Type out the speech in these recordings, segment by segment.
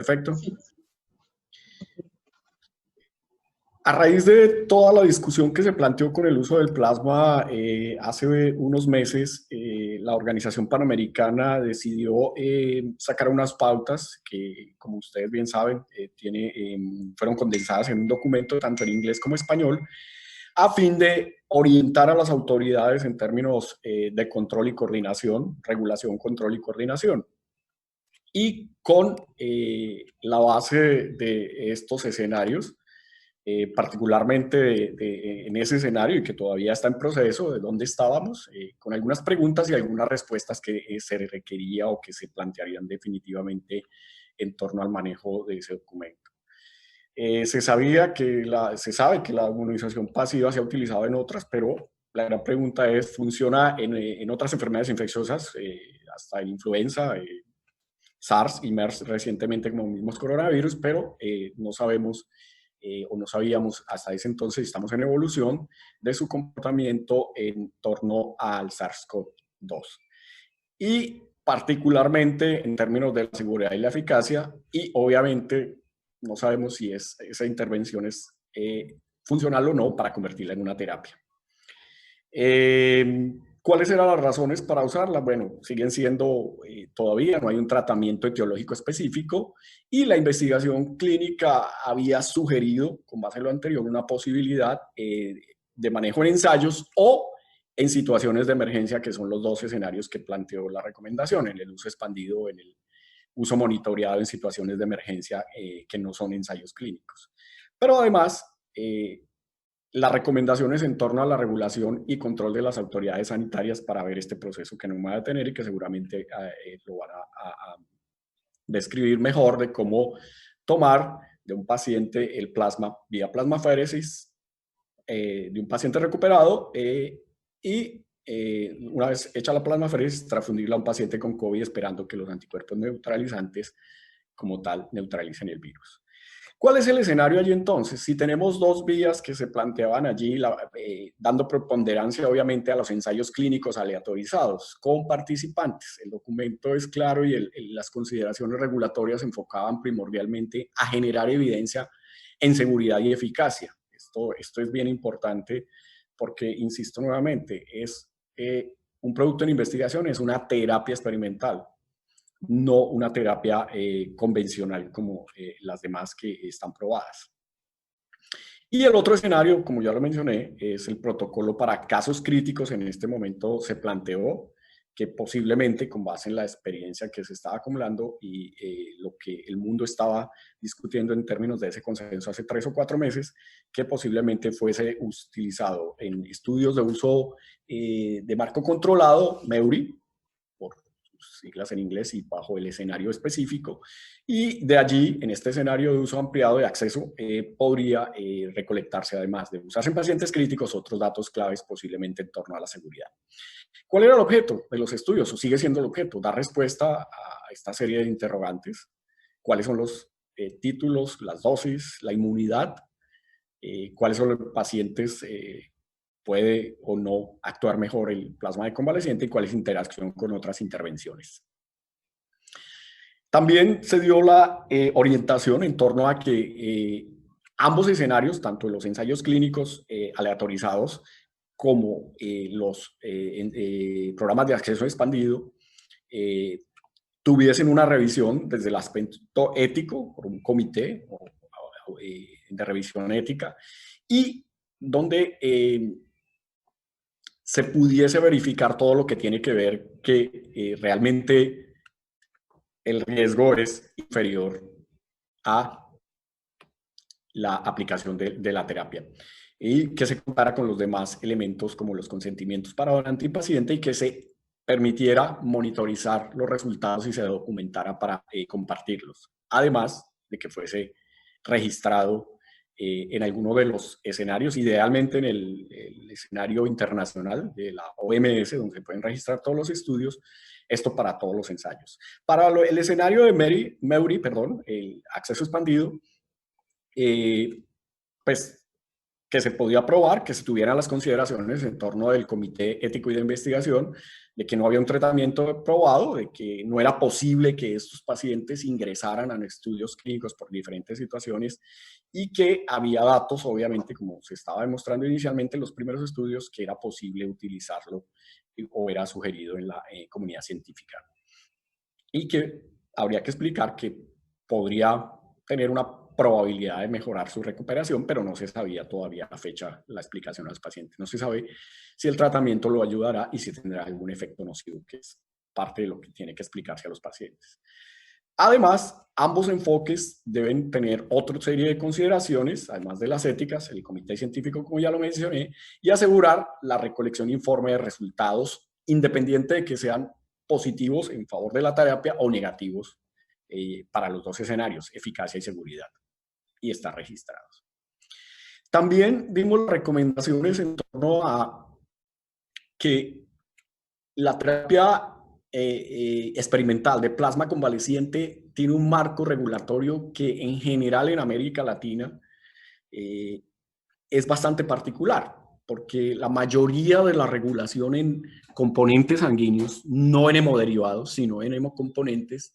Perfecto. A raíz de toda la discusión que se planteó con el uso del plasma hace unos meses, la Organización Panamericana decidió sacar unas pautas que, como ustedes bien saben, fueron condensadas en un documento tanto en inglés como español, a fin de orientar a las autoridades en términos de control y coordinación, regulación, control y coordinación. Y con la base de estos escenarios, particularmente en ese escenario y que todavía está en proceso, de dónde estábamos, con algunas preguntas y algunas respuestas que se requería o que se plantearían definitivamente en torno al manejo de ese documento. Se sabe que la inmunización pasiva se ha utilizado en otras, pero la gran pregunta es, ¿funciona en otras enfermedades infecciosas, hasta en influenza, SARS y MERS recientemente como mismos coronavirus, pero no sabemos o no sabíamos hasta ese entonces, estamos en evolución, de su comportamiento en torno al SARS-CoV-2. Y particularmente en términos de la seguridad y la eficacia, y obviamente no sabemos si esa intervención es funcional o no para convertirla en una terapia. ¿Cuáles eran las razones para usarla? Bueno, siguen siendo, todavía no hay un tratamiento etiológico específico y la investigación clínica había sugerido, con base en lo anterior, una posibilidad de manejo en ensayos o en situaciones de emergencia, que son los dos escenarios que planteó la recomendación, en el uso expandido, en el uso monitoreado en situaciones de emergencia que no son ensayos clínicos. Pero además, las recomendaciones en torno a la regulación y control de las autoridades sanitarias para ver este proceso que no me va a detener y que seguramente lo van a describir mejor, de cómo tomar de un paciente el plasma vía plasmaféresis de un paciente recuperado y una vez hecha la plasmaféresis, transfundirla a un paciente con COVID esperando que los anticuerpos neutralizantes como tal neutralicen el virus. ¿Cuál es el escenario allí entonces? Si tenemos dos vías que se planteaban allí, dando preponderancia obviamente a los ensayos clínicos aleatorizados con participantes. El documento es claro y las consideraciones regulatorias se enfocaban primordialmente a generar evidencia en seguridad y eficacia. Esto es bien importante porque, insisto nuevamente, es un producto en investigación, es una terapia experimental, no una terapia convencional como las demás que están probadas. Y el otro escenario, como ya lo mencioné, es el protocolo para casos críticos. En este momento se planteó que posiblemente, con base en la experiencia que se estaba acumulando y lo que el mundo estaba discutiendo en términos de ese consenso hace 3 o 4 meses, que posiblemente fuese utilizado en estudios de uso de marco controlado, MEURI, por sus siglas en inglés y bajo el escenario específico. Y de allí, en este escenario de uso ampliado de acceso, podría recolectarse, además de usarse en pacientes críticos, otros datos claves posiblemente en torno a la seguridad. ¿Cuál era el objeto de los estudios? O sigue siendo el objeto, dar respuesta a esta serie de interrogantes. ¿Cuáles son los títulos, las dosis, la inmunidad? ¿Cuáles son los pacientes puede o no actuar mejor el plasma de convaleciente y cuál es la interacción con otras intervenciones? También se dio la orientación en torno a que ambos escenarios, tanto los ensayos clínicos aleatorizados como los programas de acceso expandido, tuviesen una revisión desde el aspecto ético por un comité de revisión ética y donde se pudiese verificar todo lo que tiene que ver que realmente el riesgo es inferior a la aplicación de la terapia y que se compara con los demás elementos como los consentimientos para donante y paciente y que se permitiera monitorizar los resultados y se documentara para compartirlos. Además de que fuese registrado en alguno de los escenarios, idealmente en el escenario internacional de la OMS, donde se pueden registrar todos los estudios, esto para todos los ensayos. Para el escenario de MEURI, el acceso expandido, pues que se podía probar, que se tuvieran las consideraciones en torno del Comité Ético y de Investigación, de que no había un tratamiento probado, de que no era posible que estos pacientes ingresaran a estudios clínicos por diferentes situaciones y que había datos, obviamente, como se estaba demostrando inicialmente en los primeros estudios, que era posible utilizarlo o era sugerido en la comunidad científica. Y que habría que explicar que podría tener una probabilidad de mejorar su recuperación, pero no se sabía todavía a la fecha la explicación a los pacientes. No se sabe si el tratamiento lo ayudará y si tendrá algún efecto nocivo, que es parte de lo que tiene que explicarse a los pacientes. Además, ambos enfoques deben tener otra serie de consideraciones, además de las éticas, el comité científico, como ya lo mencioné, y asegurar la recolección e informe de resultados, independiente de que sean positivos en favor de la terapia o negativos para los dos escenarios, eficacia y seguridad, y estar registrados. También dimos recomendaciones en torno a que la terapia experimental de plasma convaleciente tiene un marco regulatorio que en general en América Latina es bastante particular, porque la mayoría de la regulación en componentes sanguíneos, no en hemoderivados, sino en hemocomponentes,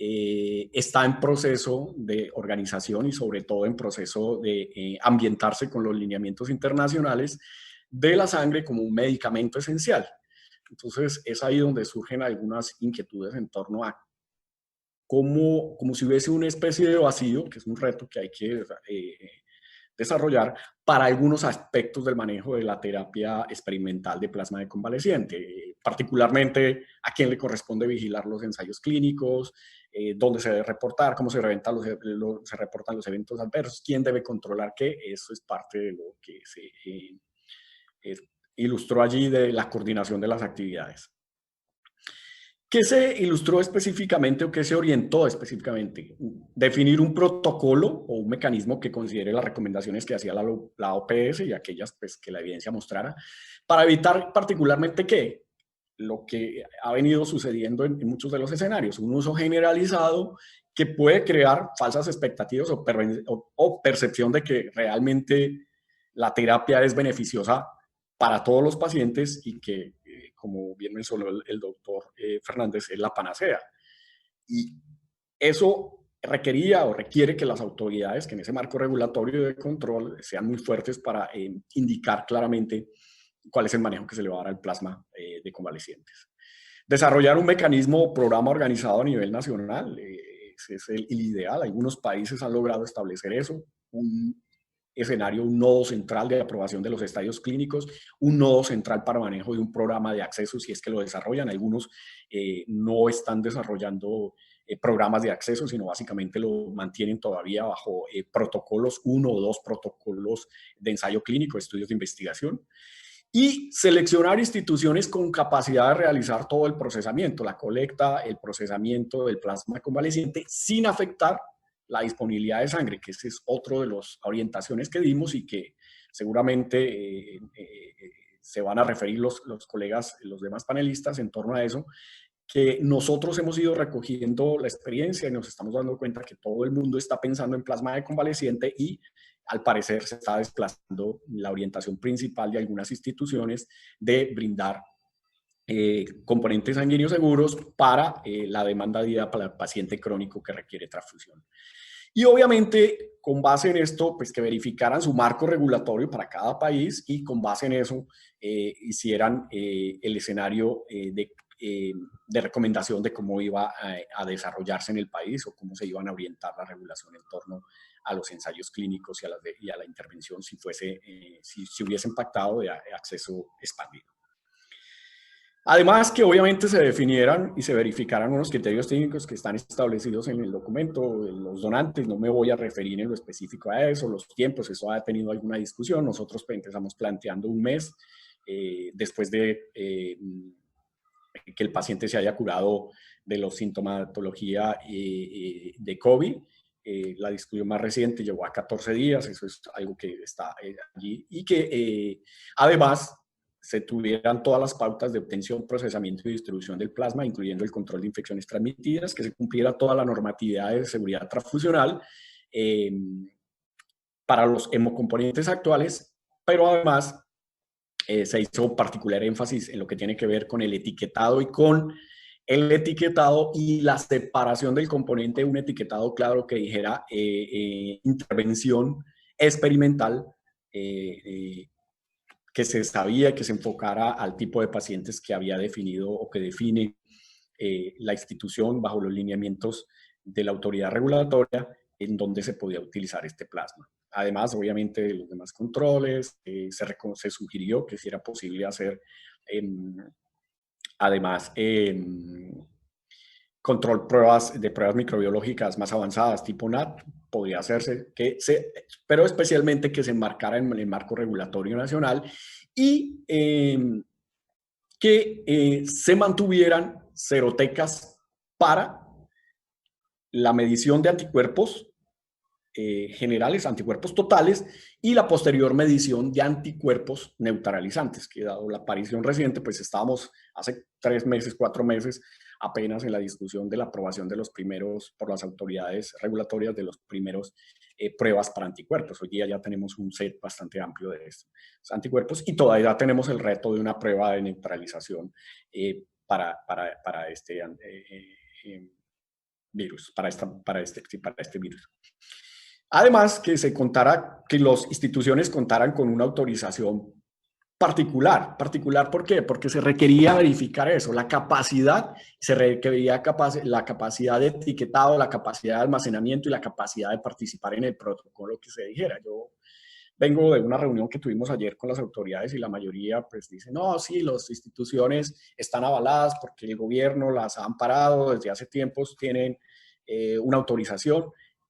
está en proceso de organización y sobre todo en proceso de ambientarse con los lineamientos internacionales de la sangre como un medicamento esencial. Entonces, es ahí donde surgen algunas inquietudes en torno a cómo, como si hubiese una especie de vacío, que es un reto que hay que desarrollar para algunos aspectos del manejo de la terapia experimental de plasma de convaleciente, particularmente a quién le corresponde vigilar los ensayos clínicos, dónde se debe reportar, cómo se reportan los eventos adversos, quién debe controlar qué. Eso es parte de lo que se ilustró allí de la coordinación de las actividades. ¿Qué se ilustró específicamente o qué se orientó específicamente? Definir un protocolo o un mecanismo que considere las recomendaciones que hacía la OPS y aquellas pues, que la evidencia mostrara, para evitar particularmente ¿qué? Lo que ha venido sucediendo en muchos de los escenarios, un uso generalizado que puede crear falsas expectativas o percepción de que realmente la terapia es beneficiosa para todos los pacientes y que, como bien mencionó el doctor Fernández, es la panacea. Y eso requería o requiere que las autoridades, que en ese marco regulatorio de control, sean muy fuertes para indicar claramente cuál es el manejo que se le va a dar al plasma de convalecientes. Desarrollar un mecanismo o programa organizado a nivel nacional, ese es el ideal. Algunos países han logrado establecer eso, un escenario, un nodo central de aprobación de los estadios clínicos, un nodo central para manejo de un programa de acceso, si es que lo desarrollan. Algunos no están desarrollando programas de acceso, sino básicamente lo mantienen todavía bajo protocolos, 1 o 2 protocolos de ensayo clínico, estudios de investigación. Y seleccionar instituciones con capacidad de realizar todo el procesamiento, la colecta, el procesamiento del plasma convaleciente, sin afectar la disponibilidad de sangre, que ese es otro de las orientaciones que dimos y que seguramente se van a referir los colegas, los demás panelistas en torno a eso, que nosotros hemos ido recogiendo la experiencia y nos estamos dando cuenta que todo el mundo está pensando en plasma de convaleciente y al parecer se está desplazando la orientación principal de algunas instituciones de brindar componentes sanguíneos seguros para la demanda diaria para el paciente crónico que requiere transfusión. Y obviamente, con base en esto, pues que verificaran su marco regulatorio para cada país y con base en eso hicieran el escenario de recomendación de cómo iba a desarrollarse en el país o cómo se iban a orientar la regulación en torno a los ensayos clínicos y a la intervención si hubiese impactado de acceso expandido. Además, que obviamente se definieran y se verificaran unos criterios técnicos que están establecidos en el documento, los donantes. No me voy a referir en lo específico a eso, los tiempos, eso ha tenido alguna discusión. Nosotros empezamos planteando un mes después de que el paciente se haya curado de la sintomatología de COVID. La discusión más reciente llegó a 14 días, eso es algo que está allí, y que además se tuvieran todas las pautas de obtención, procesamiento y distribución del plasma, incluyendo el control de infecciones transmitidas, que se cumpliera toda la normatividad de seguridad transfusional para los hemocomponentes actuales pero además se hizo particular énfasis en lo que tiene que ver con el etiquetado y la separación del componente, un etiquetado claro que dijera intervención experimental, que se sabía que se enfocara al tipo de pacientes que había definido o que define la institución bajo los lineamientos de la autoridad regulatoria en donde se podía utilizar este plasma. Además, obviamente, de los demás controles, se sugirió que si era posible hacer, además, control de pruebas microbiológicas más avanzadas, tipo NAT, podría hacerse, pero especialmente que se enmarcara en el marco regulatorio nacional y que se mantuvieran serotecas para la medición de anticuerpos generales, anticuerpos totales, y la posterior medición de anticuerpos neutralizantes, que dado la aparición reciente, pues estábamos hace 3 meses, 4 meses, apenas en la discusión de la aprobación de los primeros, por las autoridades regulatorias, de los primeros pruebas para anticuerpos. Hoy día ya tenemos un set bastante amplio de estos anticuerpos y todavía tenemos el reto de una prueba de neutralización para este virus, para este virus. Además, que las instituciones contaran con una autorización particular. ¿Por qué? Porque se requería verificar eso, la capacidad, se requería la capacidad de etiquetado, la capacidad de almacenamiento y la capacidad de participar en el protocolo que se dijera. Yo vengo de una reunión que tuvimos ayer con las autoridades y la mayoría pues dice, no, sí, las instituciones están avaladas porque el gobierno las ha amparado desde hace tiempos, tienen una autorización.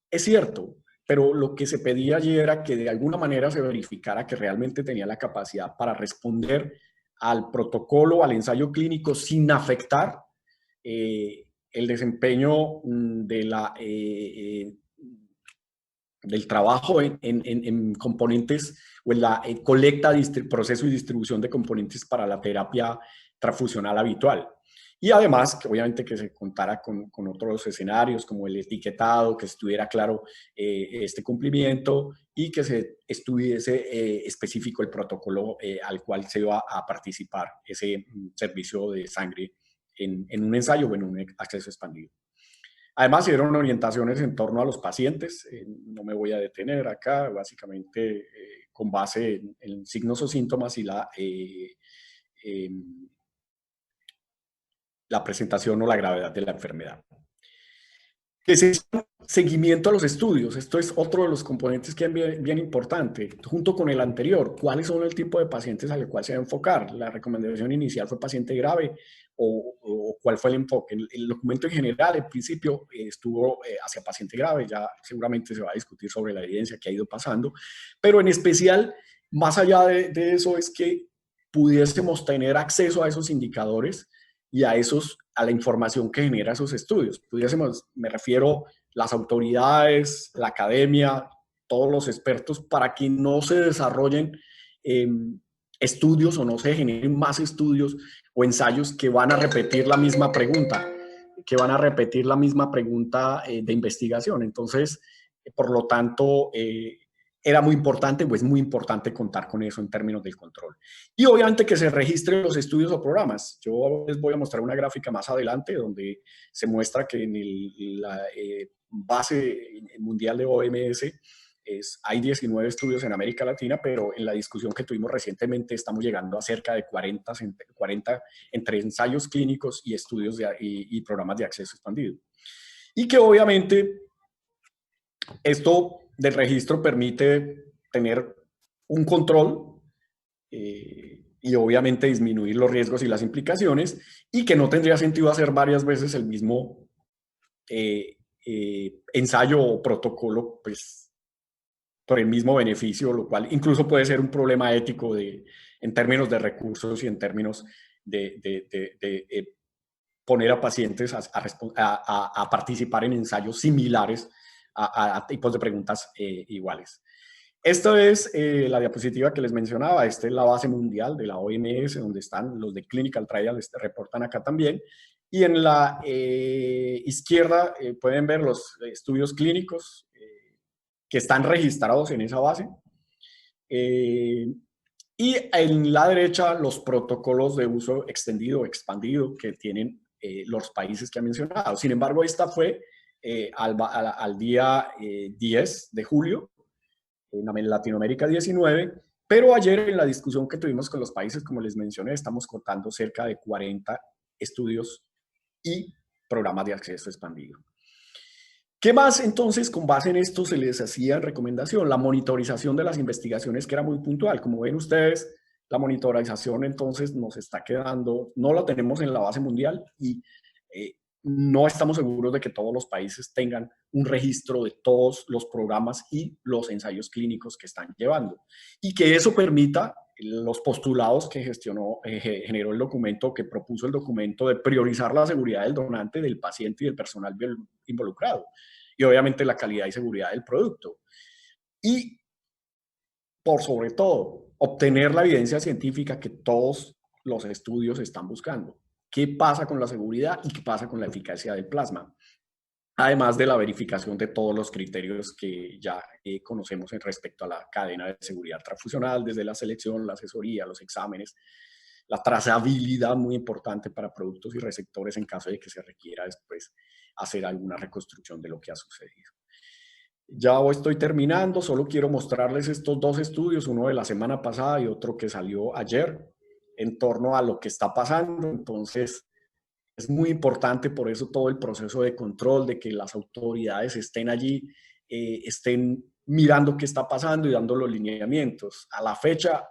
Es cierto, pero lo que se pedía ayer era que de alguna manera se verificara que realmente tenía la capacidad para responder al protocolo, al ensayo clínico sin afectar el desempeño del trabajo en componentes o en la colecta, proceso y distribución de componentes para la terapia transfusional habitual. Y además, que obviamente que se contara con otros escenarios como el etiquetado, que estuviera claro este cumplimiento y que se estuviese específico el protocolo al cual se iba a participar ese servicio de sangre en un ensayo o en un acceso expandido. Además, se dieron orientaciones en torno a los pacientes. No me voy a detener acá, básicamente con base en signos o síntomas y la presentación o la gravedad de la enfermedad. Que se hizo seguimiento a los estudios. Esto es otro de los componentes que es bien importante. Junto con el anterior, ¿cuáles son el tipo de pacientes al cual se va a enfocar? ¿La recomendación inicial fue paciente grave o cuál fue el enfoque? El documento en general, en principio, estuvo hacia paciente grave. Ya seguramente se va a discutir sobre la evidencia que ha ido pasando. Pero en especial, más allá de eso, es que pudiésemos tener acceso a esos indicadores y a la información que genera esos estudios. Me refiero las autoridades, la academia, todos los expertos, para que no se desarrollen estudios o no se generen más estudios o ensayos que van a repetir la misma pregunta, de investigación. Entonces, por lo tanto, era muy importante, pues muy importante contar con eso en términos del control. Y obviamente que se registren los estudios o programas. Yo les voy a mostrar una gráfica más adelante donde se muestra que en la base mundial de OMS hay 19 estudios en América Latina, pero en la discusión que tuvimos recientemente estamos llegando a cerca de 40 entre ensayos clínicos y estudios y programas de acceso expandido. Y que obviamente esto del registro permite tener un control y obviamente disminuir los riesgos y las implicaciones, y que no tendría sentido hacer varias veces el mismo ensayo o protocolo, pues por el mismo beneficio, lo cual incluso puede ser un problema ético en términos de recursos y en términos de poner a pacientes a participar en ensayos similares a tipos de preguntas iguales. Esta es la diapositiva que les mencionaba. Esta es la base mundial de la OMS, donde están los de Clinical Trials, reportan acá también. Y en la izquierda pueden ver los estudios clínicos que están registrados en esa base. Y en la derecha, los protocolos de uso extendido o expandido que tienen los países que ha mencionado. Sin embargo, esta fue al día 10 de julio, en Latinoamérica 19, pero ayer en la discusión que tuvimos con los países, como les mencioné, estamos contando cerca de 40 estudios y programas de acceso expandido. ¿Qué más entonces con base en esto se les hacía recomendación? La monitorización de las investigaciones, que era muy puntual. Como ven ustedes, la monitorización entonces nos está quedando, no la tenemos en la base mundial y no estamos seguros de que todos los países tengan un registro de todos los programas y los ensayos clínicos que están llevando. Y que eso permita los postulados que generó el documento, que propuso el documento de priorizar la seguridad del donante, del paciente y del personal involucrado. Y obviamente la calidad y seguridad del producto. Y, por sobre todo, obtener la evidencia científica que todos los estudios están buscando. ¿Qué pasa con la seguridad y qué pasa con la eficacia del plasma? Además de la verificación de todos los criterios que ya conocemos en respecto a la cadena de seguridad transfusional, desde la selección, la asesoría, los exámenes, la trazabilidad muy importante para productos y receptores en caso de que se requiera después hacer alguna reconstrucción de lo que ha sucedido. Ya estoy terminando, solo quiero mostrarles estos dos estudios, uno de la semana pasada y otro que salió ayer, en torno a lo que está pasando. Entonces, es muy importante por eso todo el proceso de control, de que las autoridades estén allí, estén mirando qué está pasando y dando los lineamientos. A la fecha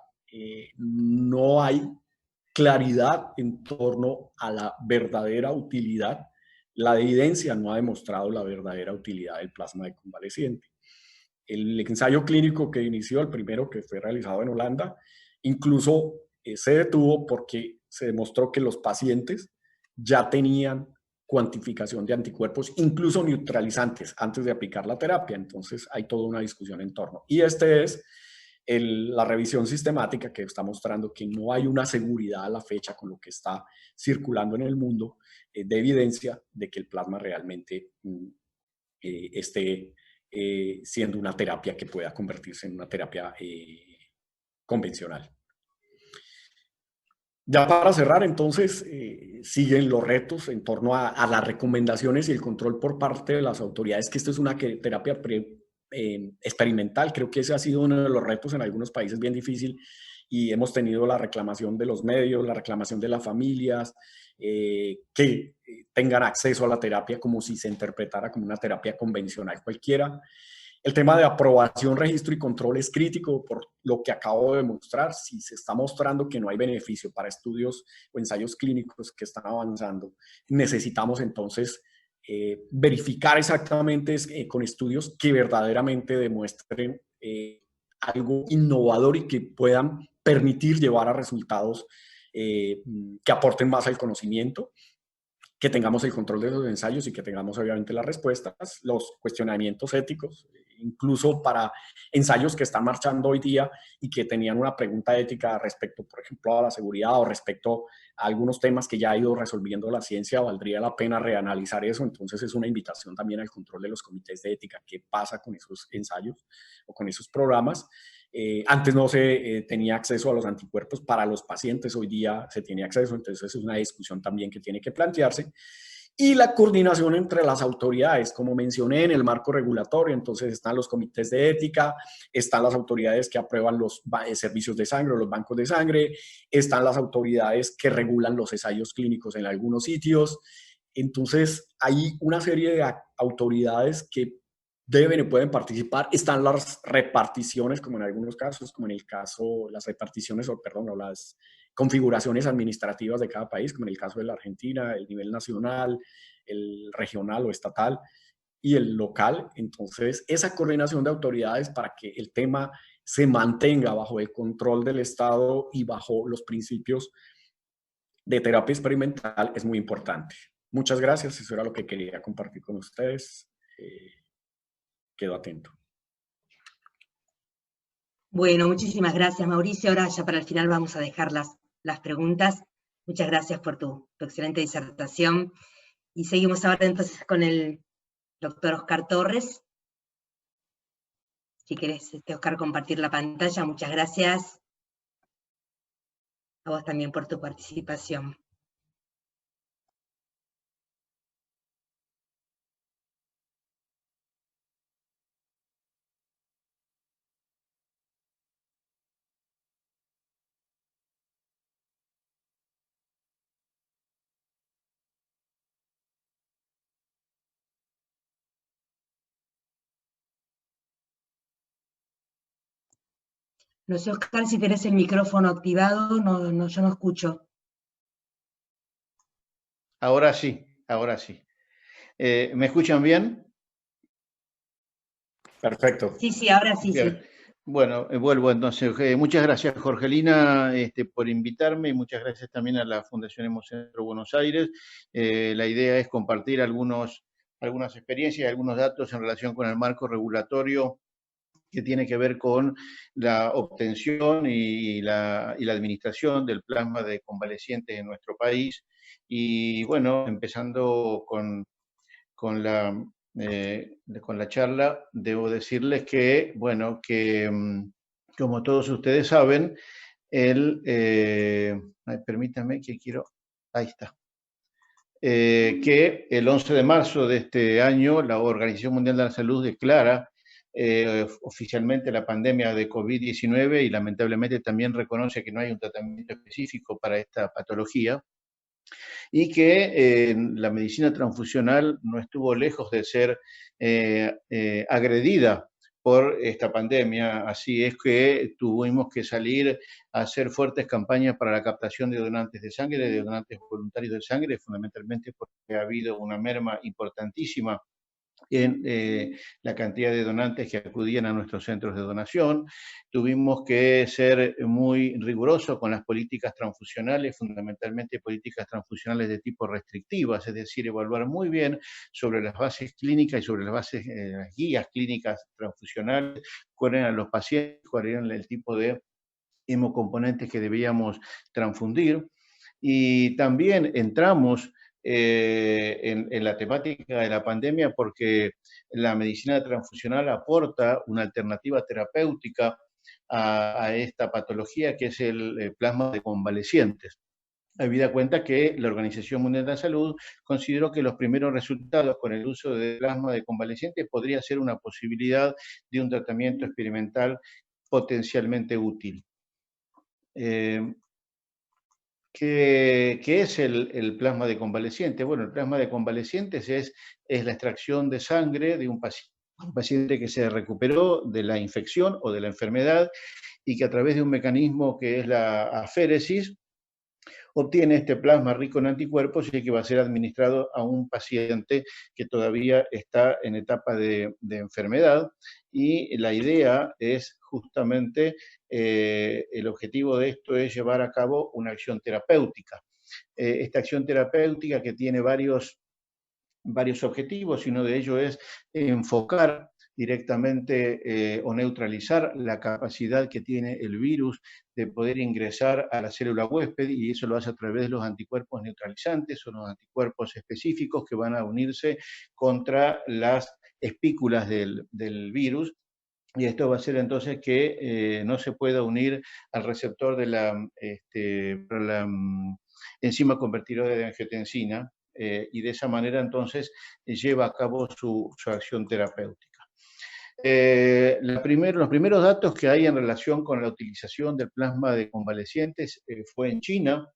no hay claridad en torno a la verdadera utilidad. La evidencia no ha demostrado la verdadera utilidad del plasma de convaleciente. El ensayo clínico que inició, el primero que fue realizado en Holanda, incluso se detuvo porque se demostró que los pacientes ya tenían cuantificación de anticuerpos, incluso neutralizantes, antes de aplicar la terapia. Entonces hay toda una discusión en torno. Y este es la revisión sistemática que está mostrando que no hay una seguridad a la fecha con lo que está circulando en el mundo de evidencia de que el plasma realmente esté siendo una terapia que pueda convertirse en una terapia convencional. Ya para cerrar, entonces, siguen los retos en torno a las recomendaciones y el control por parte de las autoridades, que esto es una terapia experimental. Creo que ese ha sido uno de los retos en algunos países bien difícil y hemos tenido la reclamación de los medios, la reclamación de las familias, que tengan acceso a la terapia como si se interpretara como una terapia convencional cualquiera. El tema de aprobación, registro y control es crítico por lo que acabo de mostrar. Si se está mostrando que no hay beneficio para estudios o ensayos clínicos que están avanzando, necesitamos entonces verificar exactamente con estudios que verdaderamente demuestren algo innovador y que puedan permitir llevar a resultados que aporten más al conocimiento, que tengamos el control de los ensayos y que tengamos obviamente las respuestas, los cuestionamientos éticos, incluso para ensayos que están marchando hoy día y que tenían una pregunta ética respecto, por ejemplo, a la seguridad o respecto a algunos temas que ya ha ido resolviendo la ciencia, valdría la pena reanalizar eso. Entonces es una invitación también al control de los comités de ética, qué pasa con esos ensayos o con esos programas. Antes no se tenía acceso a los anticuerpos para los pacientes, hoy día se tiene acceso, entonces es una discusión también que tiene que plantearse. Y la coordinación entre las autoridades, como mencioné en el marco regulatorio, entonces están los comités de ética, están las autoridades que aprueban los servicios de sangre o los bancos de sangre, están las autoridades que regulan los ensayos clínicos en algunos sitios. Entonces hay una serie de autoridades que deben y pueden participar. Están las reparticiones, como en algunos casos, como en el caso, las reparticiones, o perdón, o las configuraciones administrativas de cada país, como en el caso de la Argentina, el nivel nacional, el regional o estatal y el local. Entonces, esa coordinación de autoridades para que el tema se mantenga bajo el control del Estado y bajo los principios de terapia experimental es muy importante. Muchas gracias, eso era lo que quería compartir con ustedes. Quedo atento. Bueno, muchísimas gracias, Mauricio. Ahora ya para el final vamos a dejar las preguntas. Muchas gracias por tu excelente disertación. Y seguimos ahora entonces con el doctor Oscar Torres. Si querés, Oscar, compartir la pantalla, muchas gracias. a vos también por tu participación. No sé, Oscar, si tenés el micrófono activado, yo no escucho. Ahora sí, ahora sí. ¿Me escuchan bien? Perfecto. Sí, ahora sí, sí. Bueno, vuelvo entonces. Muchas gracias, Jorgelina, por invitarme y muchas gracias también a la Fundación Hemocentro Buenos Aires. La idea es compartir algunas experiencias y algunos datos en relación con el marco regulatorio que tiene que ver con la obtención y la administración del plasma de convalecientes en nuestro país. Y bueno, empezando con la charla, debo decirles que, bueno, que como todos ustedes saben, permítanme que ahí está. Que el 11 de marzo de este año la Organización Mundial de la Salud declara oficialmente la pandemia de COVID-19 y lamentablemente también reconoce que no hay un tratamiento específico para esta patología y que la medicina transfusional no estuvo lejos de ser agredida por esta pandemia, así es que tuvimos que salir a hacer fuertes campañas para la captación de donantes de sangre, de donantes voluntarios de sangre, fundamentalmente porque ha habido una merma importantísima en la cantidad de donantes que acudían a nuestros centros de donación. Tuvimos que ser muy rigurosos con las políticas transfusionales, fundamentalmente políticas transfusionales de tipo restrictivas, es decir, evaluar muy bien sobre las bases clínicas y sobre las guías clínicas transfusionales, cuáles eran los pacientes, cuál era el tipo de hemocomponentes que debíamos transfundir. Y también entramos en la temática de la pandemia porque la medicina transfusional aporta una alternativa terapéutica a esta patología que es el plasma de convalecientes. Habida cuenta que la Organización Mundial de la Salud consideró que los primeros resultados con el uso de plasma de convalecientes podría ser una posibilidad de un tratamiento experimental potencialmente útil. ¿Qué es el plasma de convalecientes? Bueno, el plasma de convalecientes es la extracción de sangre de un paciente que se recuperó de la infección o de la enfermedad y que a través de un mecanismo que es la aféresis obtiene este plasma rico en anticuerpos y que va a ser administrado a un paciente que todavía está en etapa de enfermedad. Y la idea es justamente, el objetivo de esto es llevar a cabo una acción terapéutica. Esta acción terapéutica que tiene varios objetivos, y uno de ellos es enfocar directamente o neutralizar la capacidad que tiene el virus de poder ingresar a la célula huésped, y eso lo hace a través de los anticuerpos neutralizantes, son los anticuerpos específicos que van a unirse contra las espículas del virus, y esto va a hacer entonces que no se pueda unir al receptor de la enzima convertidora de angiotensina, y de esa manera entonces lleva a cabo su acción terapéutica. Los primeros datos que hay en relación con la utilización del plasma de convalecientes fue en China,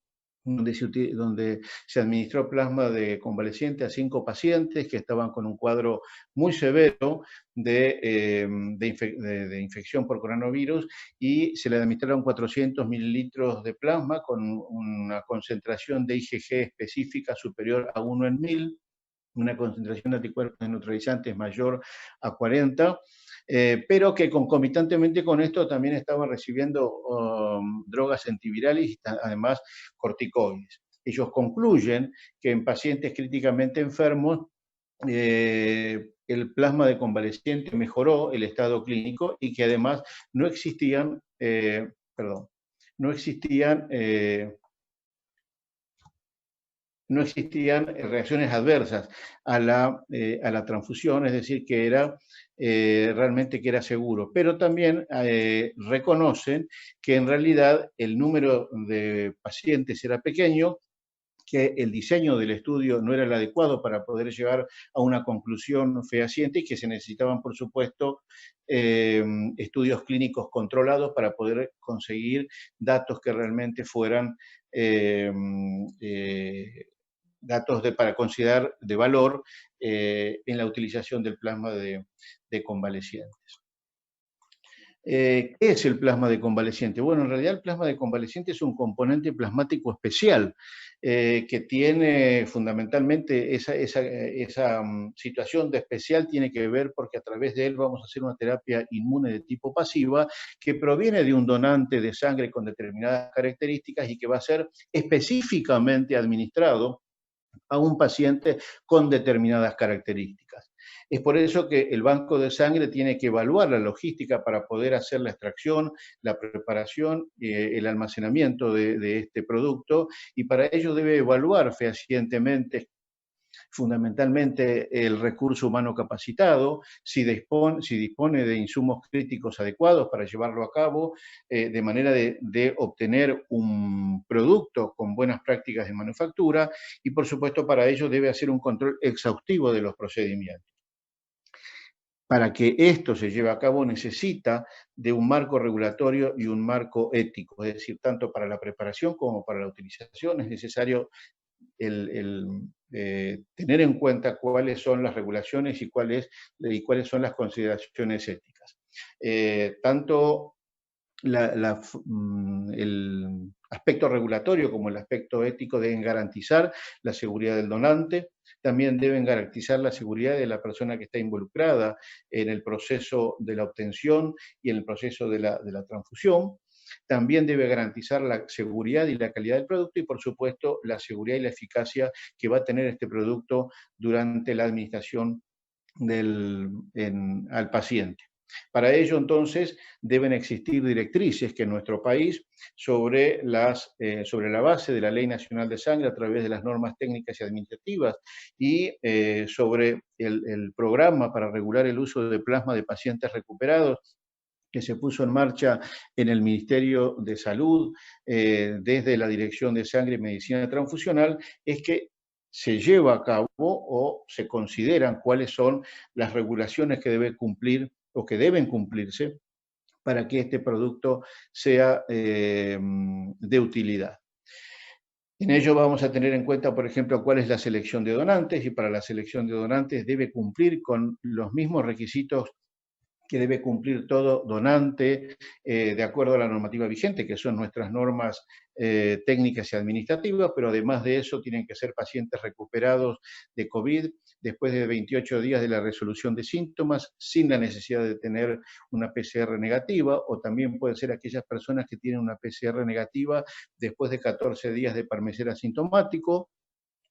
donde se administró plasma de convaleciente a 5 pacientes que estaban con un cuadro muy severo de infección por coronavirus, y se le administraron 400 mililitros de plasma con una concentración de IgG específica superior a 1 en 1000, una concentración de anticuerpos neutralizantes mayor a 40, pero que concomitantemente con esto también estaban recibiendo drogas antivirales y además corticoides. Ellos concluyen que en pacientes críticamente enfermos el plasma de convaleciente mejoró el estado clínico y que además no existían reacciones adversas a la transfusión, es decir, que era realmente que era seguro, pero también reconocen que en realidad el número de pacientes era pequeño, que el diseño del estudio no era el adecuado para poder llegar a una conclusión fehaciente y que se necesitaban, por supuesto, estudios clínicos controlados para poder conseguir datos que realmente fueran datos para considerar de valor en la utilización del plasma de convalecientes. ¿Qué es el plasma de convaleciente? Bueno, en realidad el plasma de convaleciente es un componente plasmático especial que tiene fundamentalmente esa situación de especial, tiene que ver porque a través de él vamos a hacer una terapia inmune de tipo pasiva que proviene de un donante de sangre con determinadas características y que va a ser específicamente administrado a un paciente con determinadas características. Es por eso que el banco de sangre tiene que evaluar la logística para poder hacer la extracción, la preparación, el almacenamiento de este producto, y para ello debe evaluar fehacientemente fundamentalmente el recurso humano capacitado, si dispone de insumos críticos adecuados para llevarlo a cabo, de manera de obtener un producto con buenas prácticas de manufactura, y por supuesto para ello debe hacer un control exhaustivo de los procedimientos. Para que esto se lleve a cabo necesita de un marco regulatorio y un marco ético, es decir, tanto para la preparación como para la utilización es necesario tener en cuenta cuáles son las regulaciones y cuáles son las consideraciones éticas. Tanto el aspecto regulatorio como el aspecto ético deben garantizar la seguridad del donante, también deben garantizar la seguridad de la persona que está involucrada en el proceso de la obtención y en el proceso de la transfusión. También debe garantizar la seguridad y la calidad del producto y, por supuesto, la seguridad y la eficacia que va a tener este producto durante la administración al paciente. Para ello, entonces, deben existir directrices que en nuestro país, sobre la base de la Ley Nacional de Sangre, a través de las normas técnicas y administrativas, y sobre el programa para regular el uso de plasma de pacientes recuperados, que se puso en marcha en el Ministerio de Salud desde la Dirección de Sangre y Medicina Transfusional, es que se lleva a cabo o se consideran cuáles son las regulaciones que debe cumplir o que deben cumplirse para que este producto sea de utilidad. En ello vamos a tener en cuenta, por ejemplo, cuál es la selección de donantes, y para la selección de donantes debe cumplir con los mismos requisitos que debe cumplir todo donante de acuerdo a la normativa vigente, que son nuestras normas técnicas y administrativas, pero además de eso tienen que ser pacientes recuperados de COVID después de 28 días de la resolución de síntomas, sin la necesidad de tener una PCR negativa, o también pueden ser aquellas personas que tienen una PCR negativa después de 14 días de permanecer asintomático,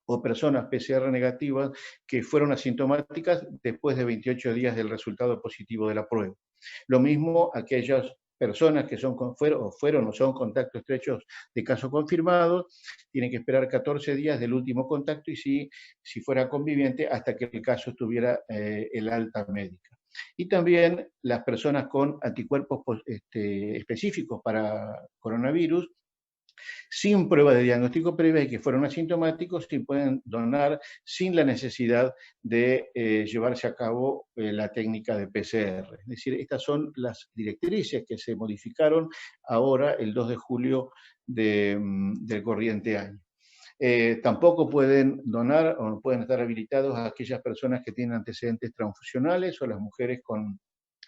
o personas PCR negativas que fueron asintomáticas después de 28 días del resultado positivo de la prueba. Lo mismo aquellas personas que fueron o son contactos estrechos de casos confirmados, tienen que esperar 14 días del último contacto y si fuera conviviente hasta que el caso estuviera el alta médica. Y también las personas con anticuerpos específicos para coronavirus, sin prueba de diagnóstico previa y que fueron asintomáticos, y pueden donar sin la necesidad de llevarse a cabo la técnica de PCR. Es decir, estas son las directrices que se modificaron ahora el 2 de julio del corriente año. Tampoco pueden donar o no pueden estar habilitados a aquellas personas que tienen antecedentes transfusionales o las mujeres con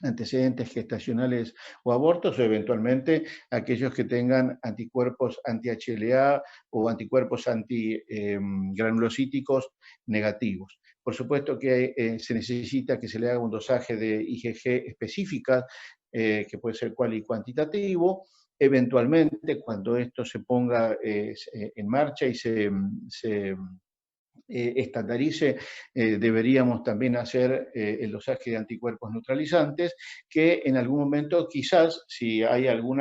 antecedentes gestacionales o abortos, o eventualmente aquellos que tengan anticuerpos anti-HLA o anticuerpos antigranulocíticos negativos. Por supuesto que se necesita que se le haga un dosaje de IgG específica, que puede ser cual y cuantitativo. Eventualmente, cuando esto se ponga en marcha y se estandarice, deberíamos también hacer el dosaje de anticuerpos neutralizantes, que en algún momento quizás, si hay algún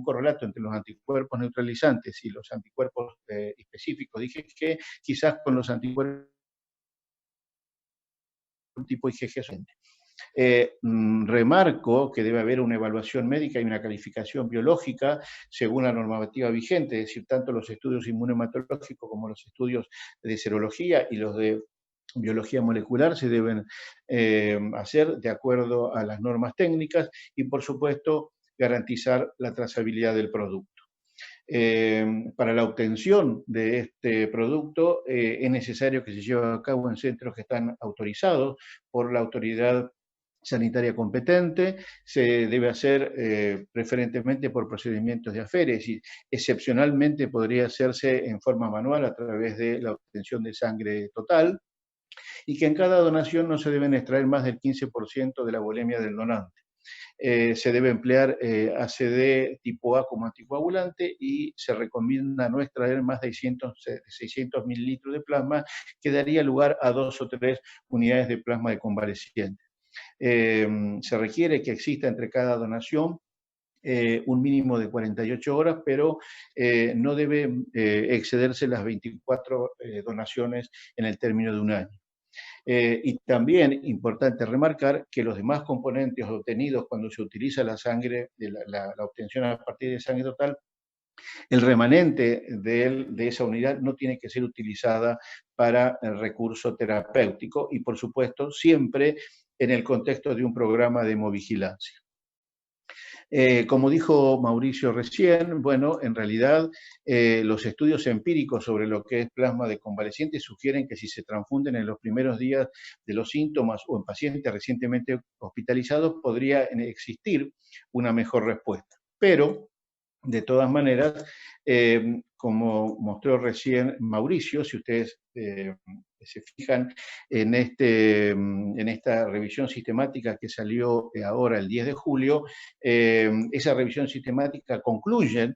correlato entre los anticuerpos neutralizantes y los anticuerpos específicos de IgG, quizás con los anticuerpos tipo IgG. Remarco que debe haber una evaluación médica y una calificación biológica según la normativa vigente, es decir, tanto los estudios inmunohematológicos como los estudios de serología y los de biología molecular se deben hacer de acuerdo a las normas técnicas y, por supuesto, garantizar la trazabilidad del producto. Para la obtención de este producto es necesario que se lleve a cabo en centros que están autorizados por la autoridad sanitaria competente, se debe hacer preferentemente por procedimientos de aferes y excepcionalmente podría hacerse en forma manual a través de la obtención de sangre total, y que en cada donación no se deben extraer más del 15% de la volemia del donante. Se debe emplear ACD tipo A como anticoagulante y se recomienda no extraer más de 600 mililitros de plasma, que daría lugar a 2 o 3 unidades de plasma de convaleciente. Se requiere que exista entre cada donación un mínimo de 48 horas, pero no debe excederse las 24 donaciones en el término de un año. Y también importante remarcar que los demás componentes obtenidos cuando se utiliza la sangre, la obtención a partir de sangre total, el remanente de esa unidad no tiene que ser utilizada para el recurso terapéutico y, por supuesto, siempre en el contexto de un programa de hemovigilancia. Como dijo Mauricio recién, bueno, en realidad los estudios empíricos sobre lo que es plasma de convalecientes sugieren que si se transfunden en los primeros días de los síntomas o en pacientes recientemente hospitalizados, podría existir una mejor respuesta. Pero, de todas maneras, como mostró recién Mauricio, si ustedes se fijan en esta revisión sistemática que salió ahora el 10 de julio, esa revisión sistemática concluye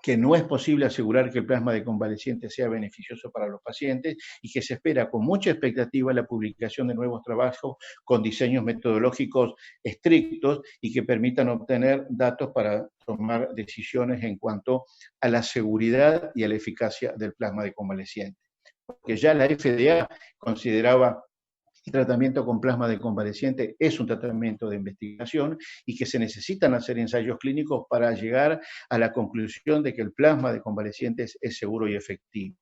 que no es posible asegurar que el plasma de convalecientes sea beneficioso para los pacientes y que se espera con mucha expectativa la publicación de nuevos trabajos con diseños metodológicos estrictos y que permitan obtener datos para tomar decisiones en cuanto a la seguridad y a la eficacia del plasma de convalecientes. Porque ya la FDA consideraba el tratamiento con plasma de convaleciente es un tratamiento de investigación y que se necesitan hacer ensayos clínicos para llegar a la conclusión de que el plasma de convalecientes es seguro y efectivo.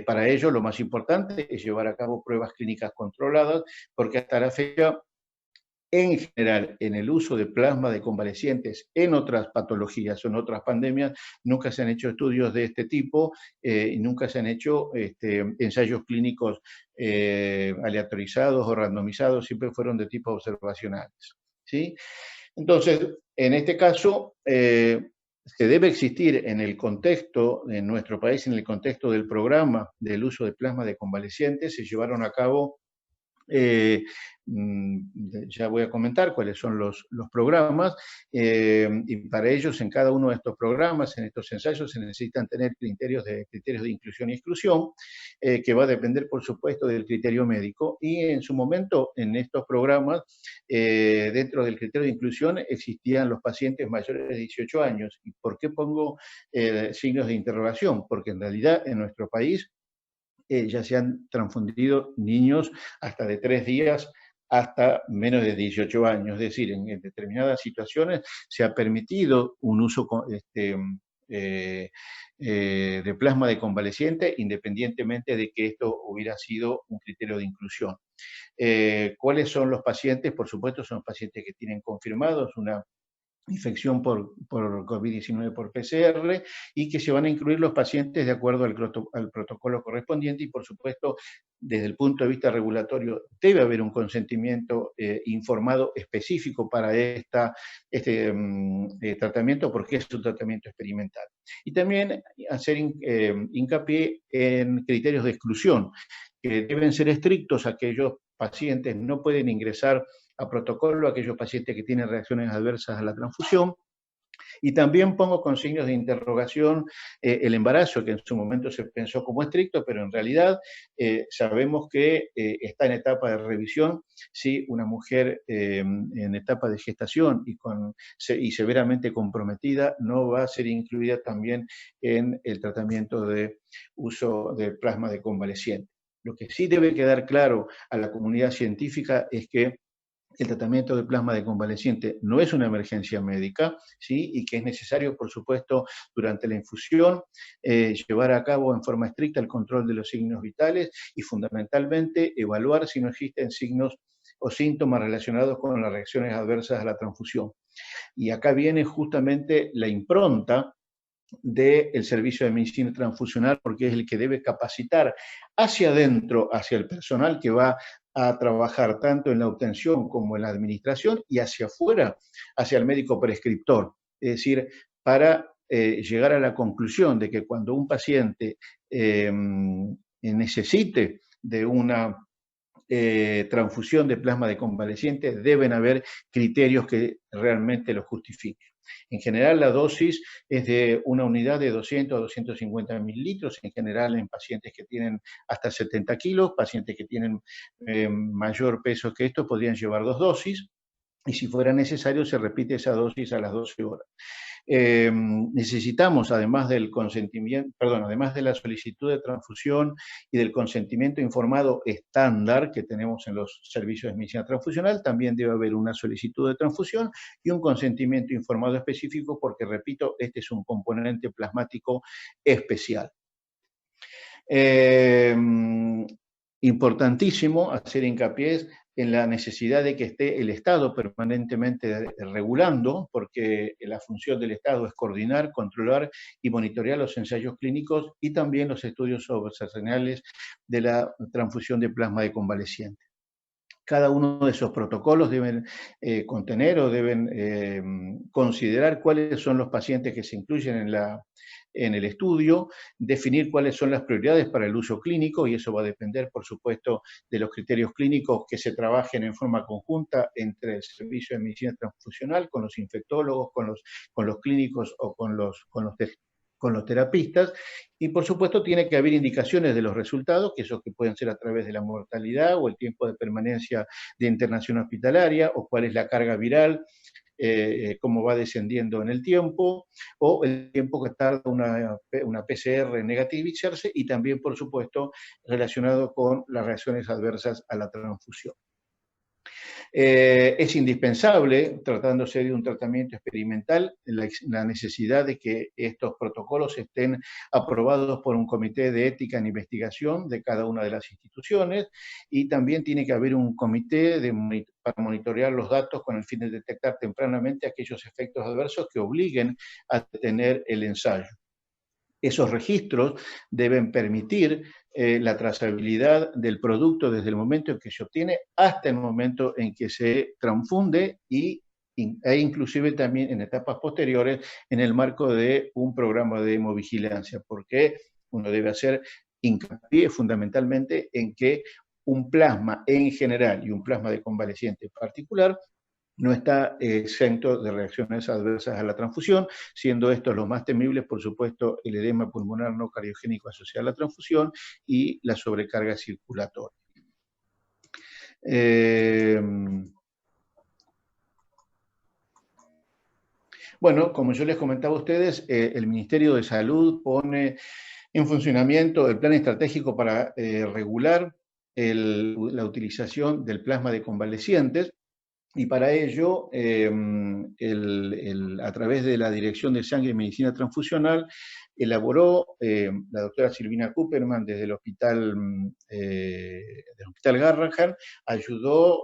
Para ello, lo más importante es llevar a cabo pruebas clínicas controladas, porque hasta la fecha, en general, en el uso de plasma de convalecientes en otras patologías o en otras pandemias, nunca se han hecho estudios de este tipo y nunca se han hecho ensayos clínicos aleatorizados o randomizados, siempre fueron de tipo observacionales, ¿sí? Entonces, en este caso, se debe existir en el contexto, en nuestro país, en el contexto del programa del uso de plasma de convalecientes, se llevaron a cabo ya voy a comentar cuáles son los programas, y para ellos en cada uno de estos programas, en estos ensayos, se necesitan tener criterios de inclusión y exclusión, que va a depender, por supuesto, del criterio médico, y en su momento, en estos programas, dentro del criterio de inclusión, existían los pacientes mayores de 18 años. ¿Y por qué pongo signos de interrogación? Porque en realidad, en nuestro país, ya se han transfundido niños hasta de 3 días hasta menos de 18 años. Es decir, en determinadas situaciones se ha permitido un uso de plasma de convaleciente, independientemente de que esto hubiera sido un criterio de inclusión. ¿Cuáles son los pacientes? Por supuesto, son pacientes que tienen confirmados una infección por COVID-19 por PCR, y que se van a incluir los pacientes de acuerdo al protocolo correspondiente, y por supuesto, desde el punto de vista regulatorio, debe haber un consentimiento informado específico para este tratamiento, porque es un tratamiento experimental. Y también hacer hincapié en criterios de exclusión, que deben ser estrictos. Aquellos pacientes no pueden ingresar a protocolo, aquellos pacientes que tienen reacciones adversas a la transfusión. Y también pongo con signos de interrogación el embarazo, que en su momento se pensó como estricto, pero en realidad sabemos que está en etapa de revisión. Si una mujer en etapa de gestación y severamente comprometida no va a ser incluida también en el tratamiento de uso de plasma de convaleciente. Lo que sí debe quedar claro a la comunidad científica es que el tratamiento de plasma de convaleciente no es una emergencia médica, ¿sí? Y que es necesario, por supuesto, durante la infusión, llevar a cabo en forma estricta el control de los signos vitales y fundamentalmente evaluar si no existen signos o síntomas relacionados con las reacciones adversas a la transfusión. Y acá viene justamente la impronta del servicio de medicina transfusional, porque es el que debe capacitar hacia adentro, hacia el personal que va a trabajar tanto en la obtención como en la administración, y hacia afuera, hacia el médico prescriptor. Es decir, para llegar a la conclusión de que cuando un paciente necesite de una transfusión de plasma de convaleciente, deben haber criterios que realmente lo justifiquen. En general, la dosis es de una unidad de 200 a 250 mililitros, en general en pacientes que tienen hasta 70 kilos, pacientes que tienen mayor peso que esto podrían llevar 2 dosis, y si fuera necesario se repite esa dosis a las 12 horas. Necesitamos, además del consentimiento, además de la solicitud de transfusión y del consentimiento informado estándar que tenemos en los servicios de medicina transfusional, también debe haber una solicitud de transfusión y un consentimiento informado específico, porque, repito, este es un componente plasmático especial. Importantísimo hacer hincapié en la necesidad de que esté el Estado permanentemente regulando, porque la función del Estado es coordinar, controlar y monitorear los ensayos clínicos y también los estudios observacionales de la transfusión de plasma de convaleciente. Cada uno de esos protocolos deben contener o deben considerar cuáles son los pacientes que se incluyen en el estudio, definir cuáles son las prioridades para el uso clínico, y eso va a depender, por supuesto, de los criterios clínicos que se trabajen en forma conjunta entre el servicio de medicina transfusional, con los infectólogos, con los clínicos o con los terapistas, y por supuesto tiene que haber indicaciones de los resultados, que esos que pueden ser a través de la mortalidad o el tiempo de permanencia de internación hospitalaria, o cuál es la carga viral, cómo va descendiendo en el tiempo, o el tiempo que tarda una PCR en negativizarse, y también, por supuesto, relacionado con las reacciones adversas a la transfusión. Es indispensable, tratándose de un tratamiento experimental, la necesidad de que estos protocolos estén aprobados por un comité de ética en investigación de cada una de las instituciones, y también tiene que haber un comité para monitorear los datos con el fin de detectar tempranamente aquellos efectos adversos que obliguen a detener el ensayo. Esos registros deben permitir la trazabilidad del producto desde el momento en que se obtiene hasta el momento en que se transfunde e inclusive también en etapas posteriores en el marco de un programa de hemovigilancia, porque uno debe hacer hincapié fundamentalmente en que un plasma en general y un plasma de convaleciente en particular no está exento de reacciones adversas a la transfusión, siendo estos los más temibles, por supuesto, el edema pulmonar no cardiogénico asociado a la transfusión y la sobrecarga circulatoria. Bueno, como yo les comentaba a ustedes, el Ministerio de Salud pone en funcionamiento el plan estratégico para regular la utilización del plasma de convalecientes. Y para ello, a través de la Dirección de Sangre y Medicina Transfusional, elaboró la doctora Silvina Cooperman desde el Hospital Garrahan, ayudó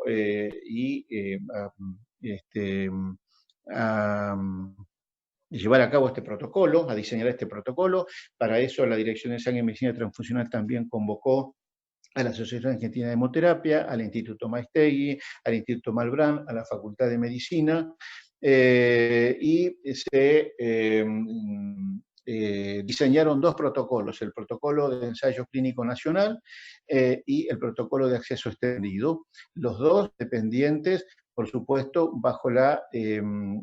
a llevar a cabo este protocolo, a diseñar este protocolo. Para eso la Dirección de Sangre y Medicina Transfusional también convocó a la Asociación Argentina de Hemoterapia, al Instituto Maestegui, al Instituto Malbrán, a la Facultad de Medicina, y se diseñaron dos protocolos, el protocolo de ensayo clínico nacional y el protocolo de acceso extendido, los dos dependientes, por supuesto, bajo la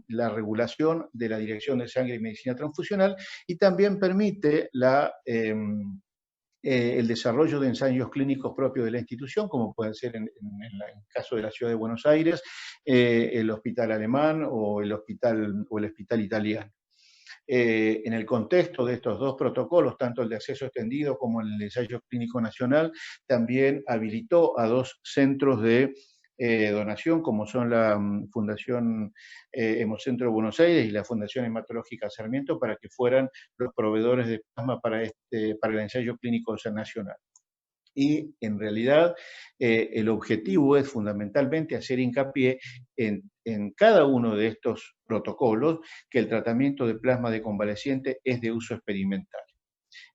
regulación de la Dirección de Sangre y Medicina Transfusional, y también permite el desarrollo de ensayos clínicos propios de la institución, como pueden ser en el caso de la Ciudad de Buenos Aires, el Hospital Alemán o el Hospital Italiano. En el contexto de estos dos protocolos, tanto el de acceso extendido como el ensayo clínico nacional, también habilitó a dos centros de donación, como son la Fundación Hemocentro de Buenos Aires y la Fundación Hematológica Sarmiento, para que fueran los proveedores de plasma para el ensayo clínico nacional. Y en realidad el objetivo es fundamentalmente hacer hincapié en cada uno de estos protocolos que el tratamiento de plasma de convaleciente es de uso experimental.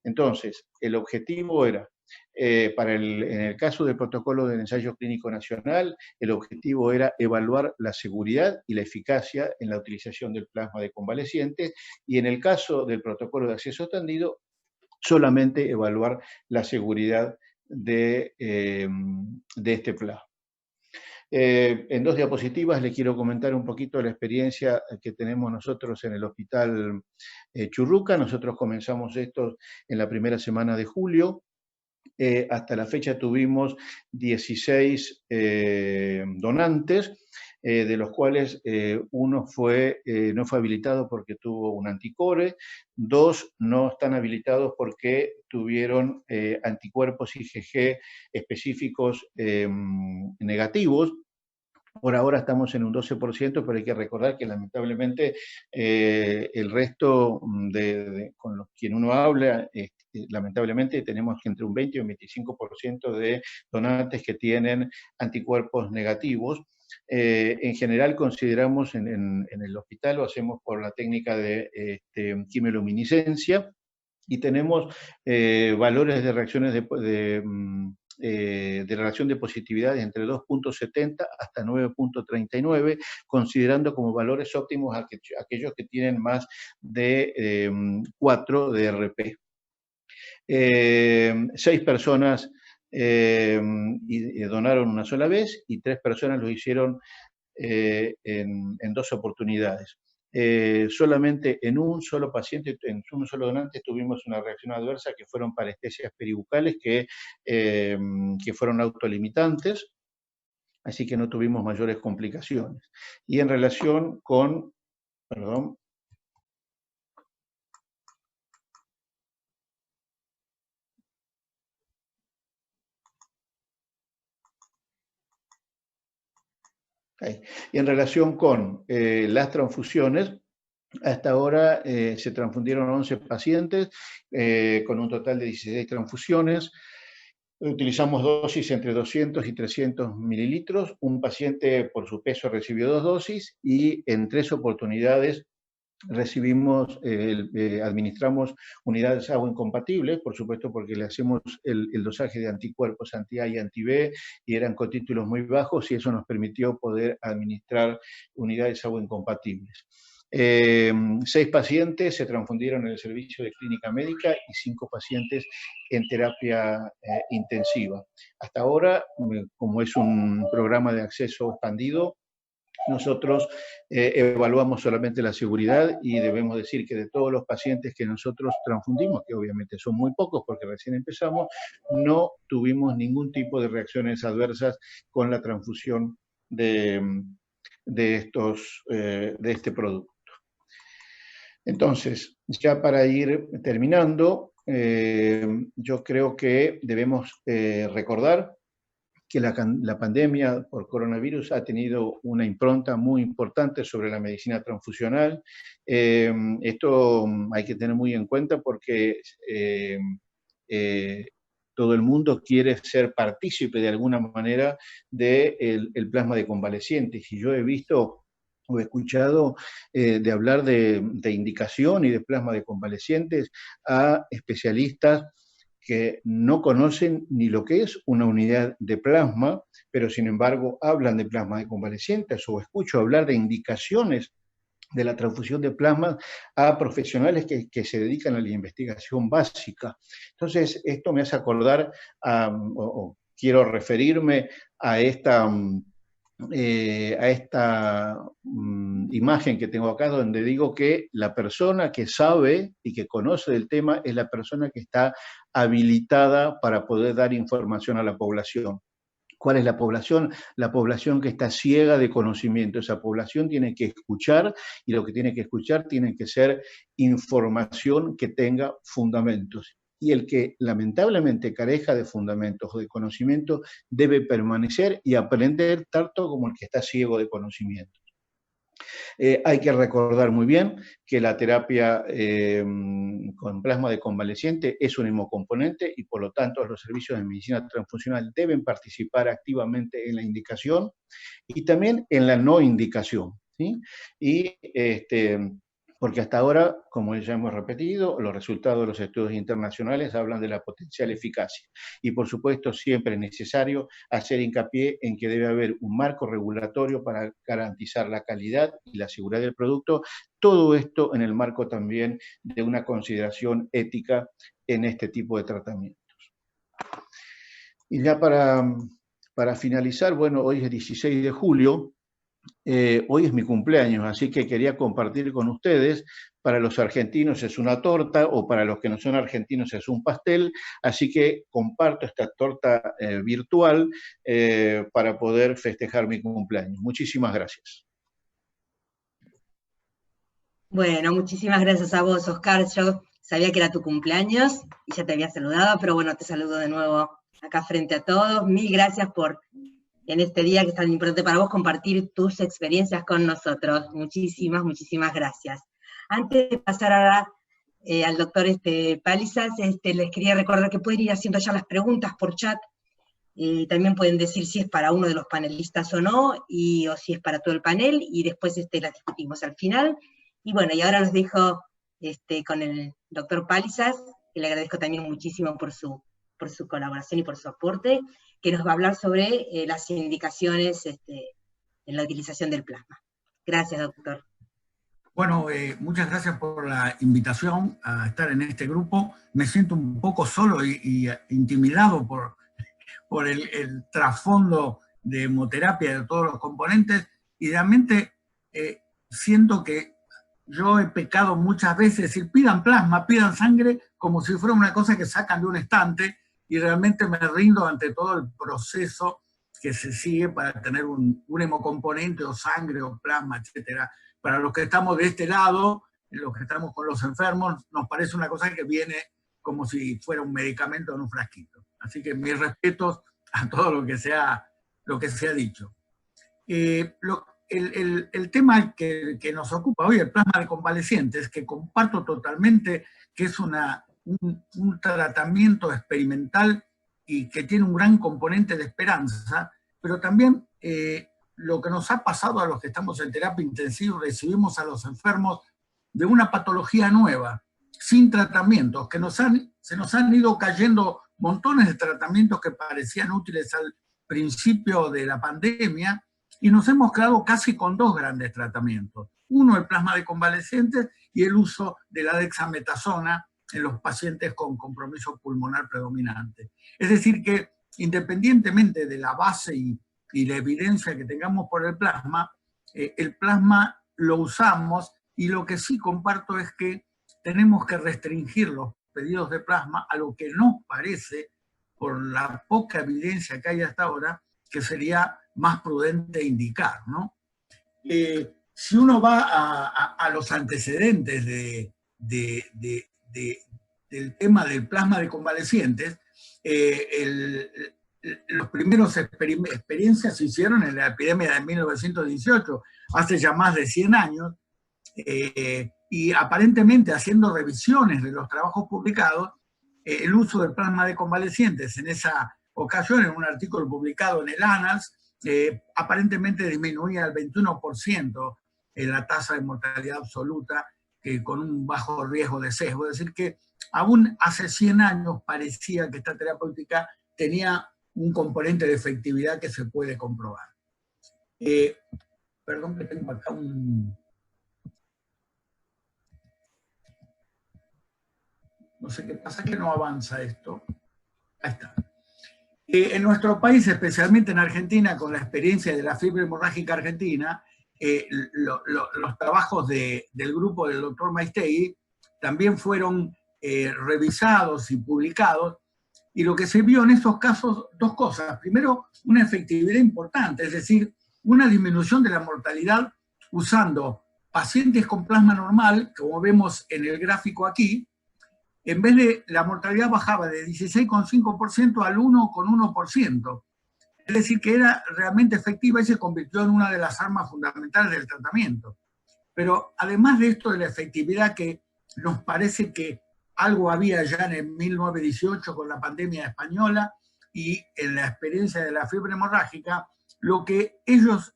Entonces, el objetivo era, en el caso del protocolo del ensayo clínico nacional, el objetivo era evaluar la seguridad y la eficacia en la utilización del plasma de convalecientes, y en el caso del protocolo de acceso extendido, solamente evaluar la seguridad de este plasma. En 2 diapositivas les quiero comentar un poquito la experiencia que tenemos nosotros en el Hospital Churruca. Nosotros comenzamos esto en la primera semana de julio. Hasta la fecha tuvimos 16 donantes, de los cuales uno no fue habilitado porque tuvo un anticore, 2 no están habilitados porque tuvieron anticuerpos IgG específicos negativos. Por ahora estamos en un 12%, pero hay que recordar que lamentablemente el resto con los quien uno habla, lamentablemente tenemos entre un 20 y un 25% de donantes que tienen anticuerpos negativos. En general consideramos en el hospital, lo hacemos por la técnica de quimioluminiscencia, y tenemos valores de reacciones de relación de positividad entre 2.70 hasta 9.39, considerando como valores óptimos aquellos que tienen más de 4 de RP. 6 personas donaron una sola vez y 3 personas lo hicieron en 2 oportunidades. Solamente en un solo paciente, en un solo donante, tuvimos una reacción adversa que fueron parestesias peribucales que fueron autolimitantes, así que no tuvimos mayores complicaciones. Y en relación con, perdón, y en relación con las transfusiones, hasta ahora se transfundieron 11 pacientes con un total de 16 transfusiones. Utilizamos dosis entre 200 y 300 mililitros. Un paciente por su peso recibió 2 dosis y en 3 oportunidades administramos unidades agua incompatibles, por supuesto porque le hacemos el dosaje de anticuerpos anti-A y anti-B, y eran con títulos muy bajos, y eso nos permitió poder administrar unidades agua incompatibles. 6 pacientes se transfundieron en el servicio de clínica médica y 5 pacientes en terapia intensiva. Hasta ahora, como es un programa de acceso expandido, nosotros evaluamos solamente la seguridad, y debemos decir que de todos los pacientes que nosotros transfundimos, que obviamente son muy pocos porque recién empezamos, no tuvimos ningún tipo de reacciones adversas con la transfusión de este producto. Entonces, ya para ir terminando, yo creo que debemos recordar que la pandemia por coronavirus ha tenido una impronta muy importante sobre la medicina transfusional. Esto hay que tener muy en cuenta porque todo el mundo quiere ser partícipe de alguna manera del plasma de convalecientes. Y yo he visto o he escuchado de hablar de indicación y de plasma de convalecientes a especialistas que no conocen ni lo que es una unidad de plasma, pero sin embargo hablan de plasma de convalecientes, o escucho hablar de indicaciones de la transfusión de plasma a profesionales que se dedican a la investigación básica. Entonces, esto me hace acordar, o quiero referirme a esta imagen que tengo acá, donde digo que la persona que sabe y que conoce del tema es la persona que está habilitada para poder dar información a la población. ¿Cuál es la población? La población que está ciega de conocimiento. Esa población tiene que escuchar, y lo que tiene que escuchar tiene que ser información que tenga fundamentos. y el que lamentablemente carezca de fundamentos o de conocimiento debe permanecer y aprender tanto como el que está ciego de conocimiento. Hay que recordar muy bien que la terapia con plasma de convaleciente es un hemocomponente y por lo tanto los servicios de medicina transfusional deben participar activamente en la indicación y también en la no indicación, ¿sí? Y porque hasta ahora, como ya hemos repetido, los resultados de los estudios internacionales hablan de la potencial eficacia. Y por supuesto, siempre es necesario hacer hincapié en que debe haber un marco regulatorio para garantizar la calidad y la seguridad del producto. Todo esto en el marco también de una consideración ética en este tipo de tratamientos. Y ya para finalizar, bueno, hoy es 16 de julio. Hoy es mi cumpleaños, así que quería compartir con ustedes. Para los argentinos es una torta, o para los que no son argentinos es un pastel, así que comparto esta torta virtual para poder festejar mi cumpleaños. Muchísimas gracias. Bueno, muchísimas gracias a vos, Oscar. Yo sabía que era tu cumpleaños y ya te había saludado, pero bueno, te saludo de nuevo acá frente a todos. Mil gracias por, en este día que es tan importante para vos, compartir tus experiencias con nosotros. Muchísimas, muchísimas gracias. Antes de pasar ahora al doctor Palizas, les quería recordar que pueden ir haciendo ya las preguntas por chat. También pueden decir si es para uno de los panelistas o no, o si es para todo el panel, y después las discutimos al final. Y bueno, y ahora los dejo con el doctor Palizas, que le agradezco también muchísimo por su colaboración y por su aporte, que nos va a hablar sobre las indicaciones en la utilización del plasma. Gracias, doctor. Bueno, muchas gracias por la invitación a estar en este grupo. Me siento un poco solo y intimidado por el trasfondo de hemoterapia de todos los componentes, y realmente siento que yo he pecado muchas veces, decir, pidan plasma, pidan sangre, como si fuera una cosa que sacan de un estante, y realmente me rindo ante todo el proceso que se sigue para tener un hemocomponente o sangre o plasma, etcétera. Para los que estamos de este lado, los que estamos con los enfermos, nos parece una cosa que viene como si fuera un medicamento en un frasquito. Así que mis respetos a todo lo que se ha dicho. El tema que nos ocupa hoy, el plasma de convalecientes, que comparto totalmente, que es un tratamiento experimental y que tiene un gran componente de esperanza, pero también lo que nos ha pasado a los que estamos en terapia intensiva, recibimos a los enfermos de una patología nueva, sin tratamientos, que se nos han ido cayendo montones de tratamientos que parecían útiles al principio de la pandemia, y nos hemos quedado casi con dos grandes tratamientos. Uno, el plasma de convalecientes, y el uso de la dexametasona en los pacientes con compromiso pulmonar predominante. Es decir que, independientemente de la base y la evidencia que tengamos por el plasma lo usamos, y lo que sí comparto es que tenemos que restringir los pedidos de plasma a lo que nos parece, por la poca evidencia que hay hasta ahora, que sería más prudente indicar, ¿no? Si uno va a los antecedentes del tema del plasma de convalecientes, los primeros experiencias se hicieron en la epidemia de 1918, hace ya más de 100 años, y aparentemente haciendo revisiones de los trabajos publicados, el uso del plasma de convalecientes en esa ocasión, en un artículo publicado en el Annals, aparentemente disminuía al 21% la tasa de mortalidad absoluta, con un bajo riesgo de sesgo. Es decir que aún hace 100 años parecía que esta terapéutica tenía un componente de efectividad que se puede comprobar. Perdón que tengo acá no sé qué pasa, que no avanza esto. Ahí está. En nuestro país, especialmente en Argentina, con la experiencia de la fiebre hemorrágica argentina, los trabajos del grupo del doctor Maistegui también fueron revisados y publicados, y lo que se vio en esos casos, dos cosas. Primero, una efectividad importante, es decir, una disminución de la mortalidad usando pacientes con plasma normal, como vemos en el gráfico aquí, en vez de la mortalidad bajaba de 16,5% al 1,1%. Es decir, que era realmente efectiva y se convirtió en una de las armas fundamentales del tratamiento. Pero además de esto de la efectividad, que nos parece que algo había ya en el 1918 con la pandemia española y en la experiencia de la fiebre hemorrágica, lo que ellos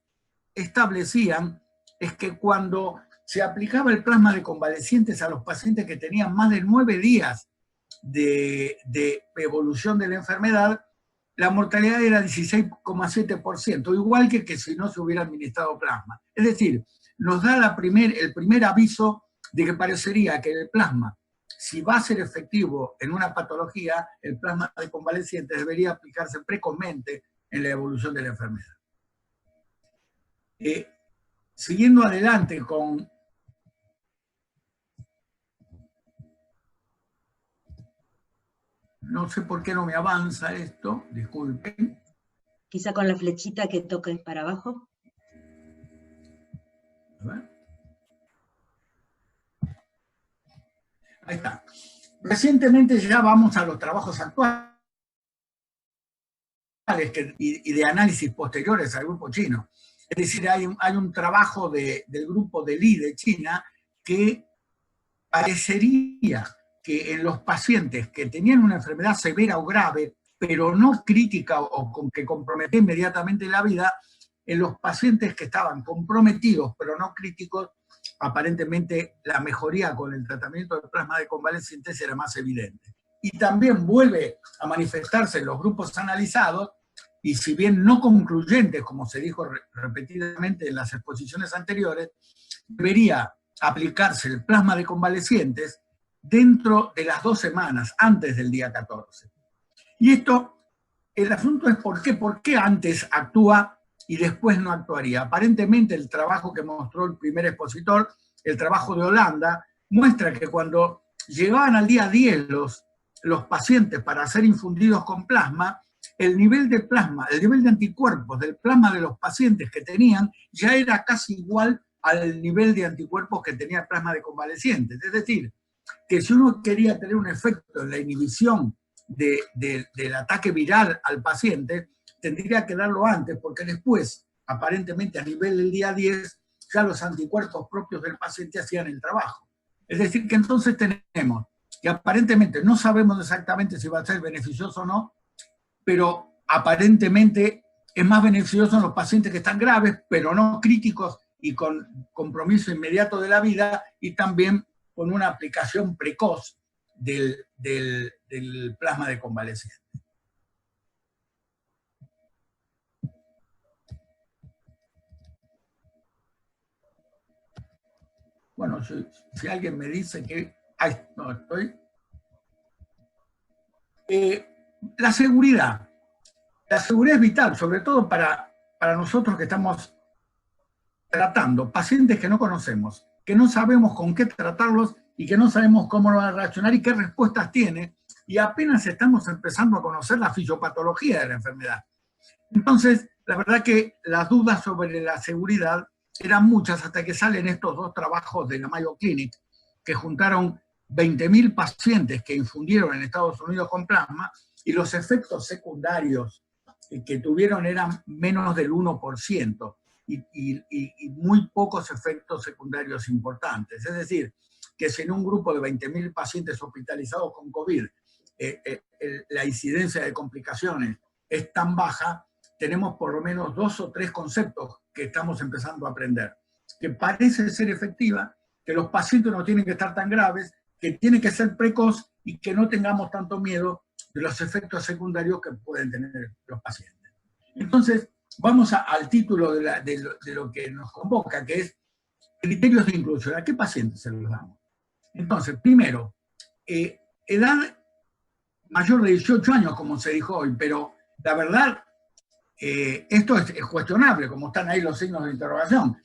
establecían es que cuando se aplicaba el plasma de convalecientes a los pacientes que tenían más de 9 días de evolución de la enfermedad, la mortalidad era 16,7%, igual que si no se hubiera administrado plasma. Es decir, nos da el primer aviso de que parecería que el plasma, si va a ser efectivo en una patología, el plasma de convalecientes debería aplicarse precozmente en la evolución de la enfermedad. Siguiendo adelante con... No sé por qué no me avanza esto, disculpen. Quizá con la flechita que toque para abajo. A ver. Ahí está. Recientemente ya vamos a los trabajos actuales y de análisis posteriores al grupo chino. Es decir, hay un trabajo del grupo de Li de China que parecería que en los pacientes que tenían una enfermedad severa o grave, pero no crítica o con que comprometía inmediatamente la vida, en los pacientes que estaban comprometidos pero no críticos, aparentemente la mejoría con el tratamiento del plasma de convalecientes era más evidente. Y también vuelve a manifestarse en los grupos analizados, y si bien no concluyentes, como se dijo repetidamente en las exposiciones anteriores, debería aplicarse el plasma de convalecientes dentro de las 2 semanas, antes del día 14. Y esto, el asunto es ¿por qué? ¿Por qué antes actúa y después no actuaría? Aparentemente el trabajo que mostró el primer expositor, el trabajo de Holanda, muestra que cuando llegaban al día 10 los pacientes para ser infundidos con plasma, el nivel de plasma, el nivel de anticuerpos del plasma de los pacientes que tenían ya era casi igual al nivel de anticuerpos que tenía el plasma de convalecientes. Es decir, que si uno quería tener un efecto en la inhibición del ataque viral al paciente, tendría que darlo antes, porque después, aparentemente a nivel del día 10, ya los anticuerpos propios del paciente hacían el trabajo. Es decir, que entonces tenemos que aparentemente no sabemos exactamente si va a ser beneficioso o no, pero aparentemente es más beneficioso en los pacientes que están graves, pero no críticos y con compromiso inmediato de la vida, y también con una aplicación precoz del plasma de convaleciente. Bueno, si alguien me dice que... Ay, no estoy... La seguridad. La seguridad es vital, sobre todo para nosotros que estamos tratando pacientes que no conocemos, que no sabemos con qué tratarlos y que no sabemos cómo van a reaccionar y qué respuestas tiene, y apenas estamos empezando a conocer la fisiopatología de la enfermedad. Entonces, la verdad que las dudas sobre la seguridad eran muchas hasta que salen estos 2 trabajos de la Mayo Clinic, que juntaron 20.000 pacientes que infundieron en Estados Unidos con plasma, y los efectos secundarios que tuvieron eran menos del 1%, y muy pocos efectos secundarios importantes. Es decir, que si en un grupo de 20.000 pacientes hospitalizados con COVID la incidencia de complicaciones es tan baja, tenemos por lo menos 2 o 3 conceptos que estamos empezando a aprender. Que parece ser efectiva, que los pacientes no tienen que estar tan graves, que tiene que ser precoz y que no tengamos tanto miedo de los efectos secundarios que pueden tener los pacientes. Entonces, vamos al título de lo que nos convoca, que es criterios de inclusión. ¿A qué pacientes se los damos? Entonces, primero, edad mayor de 18 años, como se dijo hoy, pero la verdad, esto es cuestionable, como están ahí los signos de interrogación.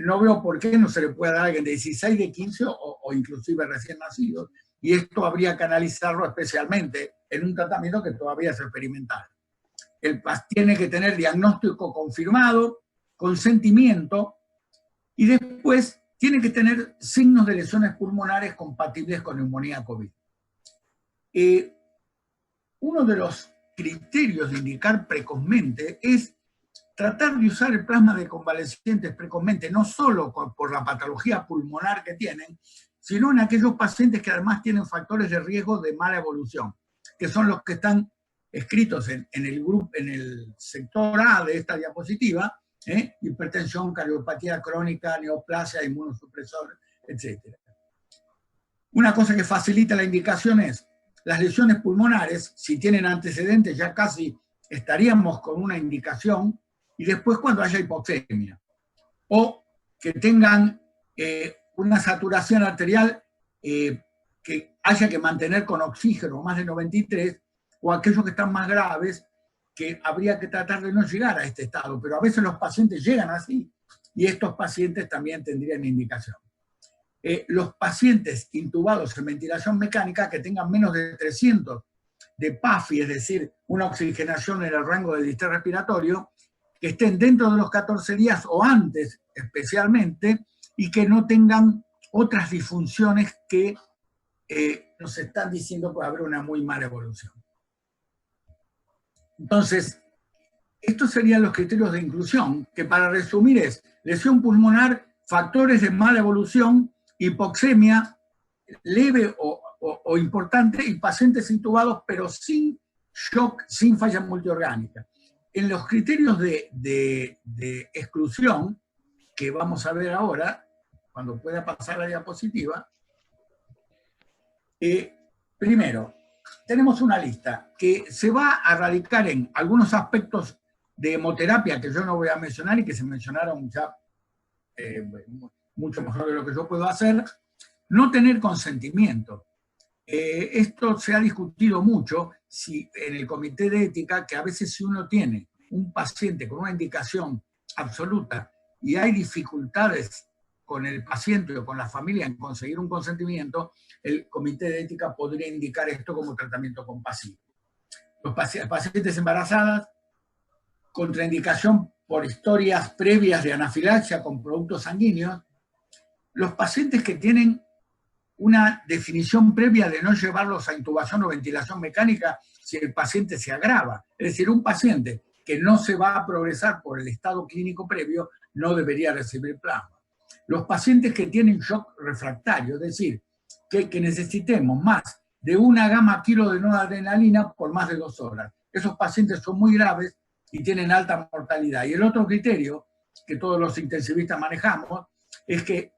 No veo por qué no se le puede dar a alguien de 16, de 15 o inclusive recién nacidos, y esto habría que analizarlo especialmente en un tratamiento que todavía es experimental. Tiene que tener diagnóstico confirmado, consentimiento, y después tiene que tener signos de lesiones pulmonares compatibles con neumonía COVID. Uno de los criterios de indicar precozmente es tratar de usar el plasma de convalecientes precozmente, no solo por la patología pulmonar que tienen, sino en aquellos pacientes que además tienen factores de riesgo de mala evolución, que son los que están escritos en el sector A de esta diapositiva, hipertensión, cardiopatía crónica, neoplasia, inmunosupresor, etc. Una cosa que facilita la indicación es las lesiones pulmonares, si tienen antecedentes ya casi estaríamos con una indicación, y después cuando haya hipoxemia, o que tengan una saturación arterial que haya que mantener con oxígeno más de 93, o aquellos que están más graves, que habría que tratar de no llegar a este estado, pero a veces los pacientes llegan así, y estos pacientes también tendrían indicación. Los pacientes intubados en ventilación mecánica que tengan menos de 300 de PAFI, es decir, una oxigenación en el rango de distrés respiratorio, que estén dentro de los 14 días o antes especialmente, y que no tengan otras disfunciones que nos están diciendo que puede haber una muy mala evolución. Entonces, estos serían los criterios de inclusión, que para resumir es lesión pulmonar, factores de mala evolución, hipoxemia leve o importante y pacientes intubados pero sin shock, sin falla multiorgánica. En los criterios de exclusión, que vamos a ver ahora, cuando pueda pasar la diapositiva, primero, tenemos una lista que se va a radicar en algunos aspectos de hemoterapia que yo no voy a mencionar y que se mencionaron ya mucho mejor de lo que yo puedo hacer. No tener consentimiento. Esto se ha discutido mucho en el comité de ética, que a veces si uno tiene un paciente con una indicación absoluta y hay dificultades con el paciente o con la familia en conseguir un consentimiento, el comité de ética podría indicar esto como tratamiento compasivo. Los pacientes embarazadas, contraindicación por historias previas de anafilaxia con productos sanguíneos, los pacientes que tienen una definición previa de no llevarlos a intubación o ventilación mecánica si el paciente se agrava. Es decir, un paciente que no se va a progresar por el estado clínico previo no debería recibir plasma. Los pacientes que tienen shock refractario, es decir, que necesitemos más de 1 gamma kilo de noradrenalina por más de 2 horas. Esos pacientes son muy graves y tienen alta mortalidad. Y el otro criterio que todos los intensivistas manejamos es que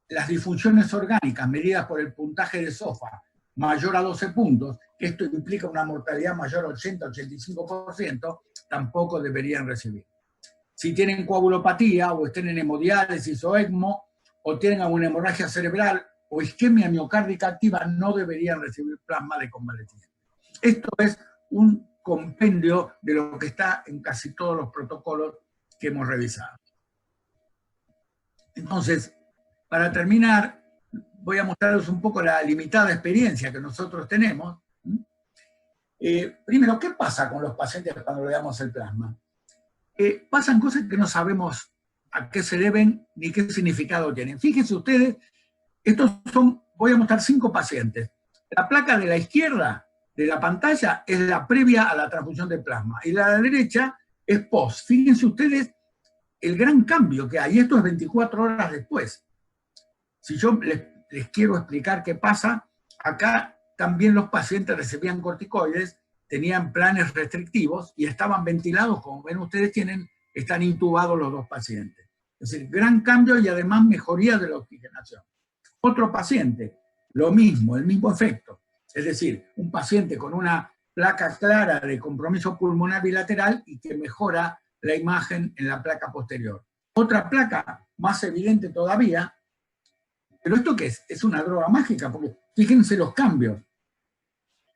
las disfunciones orgánicas medidas por el puntaje de SOFA mayor a 12 puntos, que esto implica una mortalidad mayor al 80-85%, tampoco deberían recibir. Si tienen coagulopatía o estén en hemodiálisis o ECMO, o tienen alguna hemorragia cerebral o isquemia miocárdica activa, no deberían recibir plasma de convaleciente. Esto es un compendio de lo que está en casi todos los protocolos que hemos revisado. Entonces, para terminar, voy a mostrarles un poco la limitada experiencia que nosotros tenemos. Primero, ¿qué pasa con los pacientes cuando le damos el plasma? Pasan cosas que no sabemos a qué se deben ni qué significado tienen. Fíjense ustedes, voy a mostrar 5 pacientes. La placa de la izquierda de la pantalla es la previa a la transfusión de plasma y la de la derecha es post. Fíjense ustedes el gran cambio que hay. Esto es 24 horas después. Si yo les quiero explicar qué pasa, acá también los pacientes recibían corticoides, tenían planes restrictivos y estaban ventilados, como ven ustedes, están intubados los 2 pacientes. Es decir, gran cambio y además mejoría de la oxigenación. Otro paciente, lo mismo, el mismo efecto. Es decir, un paciente con una placa clara de compromiso pulmonar bilateral y que mejora la imagen en la placa posterior. Otra placa más evidente todavía. ¿Pero esto qué es? Es una droga mágica, porque fíjense los cambios.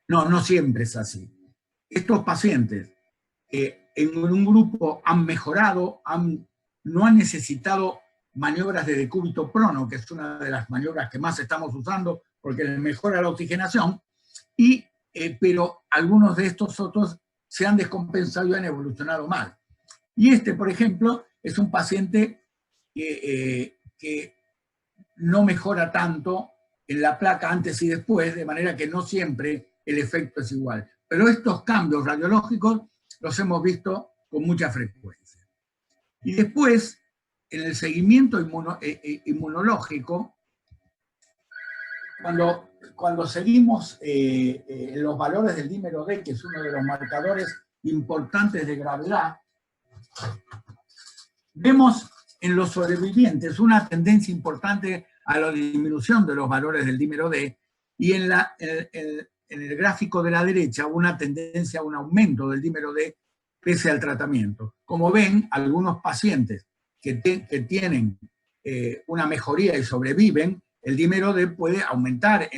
No siempre es así. Estos pacientes en un grupo han mejorado, no han necesitado maniobras de decúbito prono, que es una de las maniobras que más estamos usando porque les mejora la oxigenación, pero algunos de estos otros se han descompensado y han evolucionado mal. Y este, por ejemplo, es un paciente que no mejora tanto en la placa antes y después, de manera que no siempre el efecto es igual. Pero estos cambios radiológicos los hemos visto con mucha frecuencia. Y después, en el seguimiento inmunológico, cuando seguimos los valores del dímero D, que es uno de los marcadores importantes de gravedad, vemos en los sobrevivientes una tendencia importante a la disminución de los valores del dímero D, y en el gráfico de la derecha una tendencia a un aumento del dímero D pese al tratamiento. Como ven, algunos pacientes que tienen una mejoría y sobreviven, el dímero D puede aumentar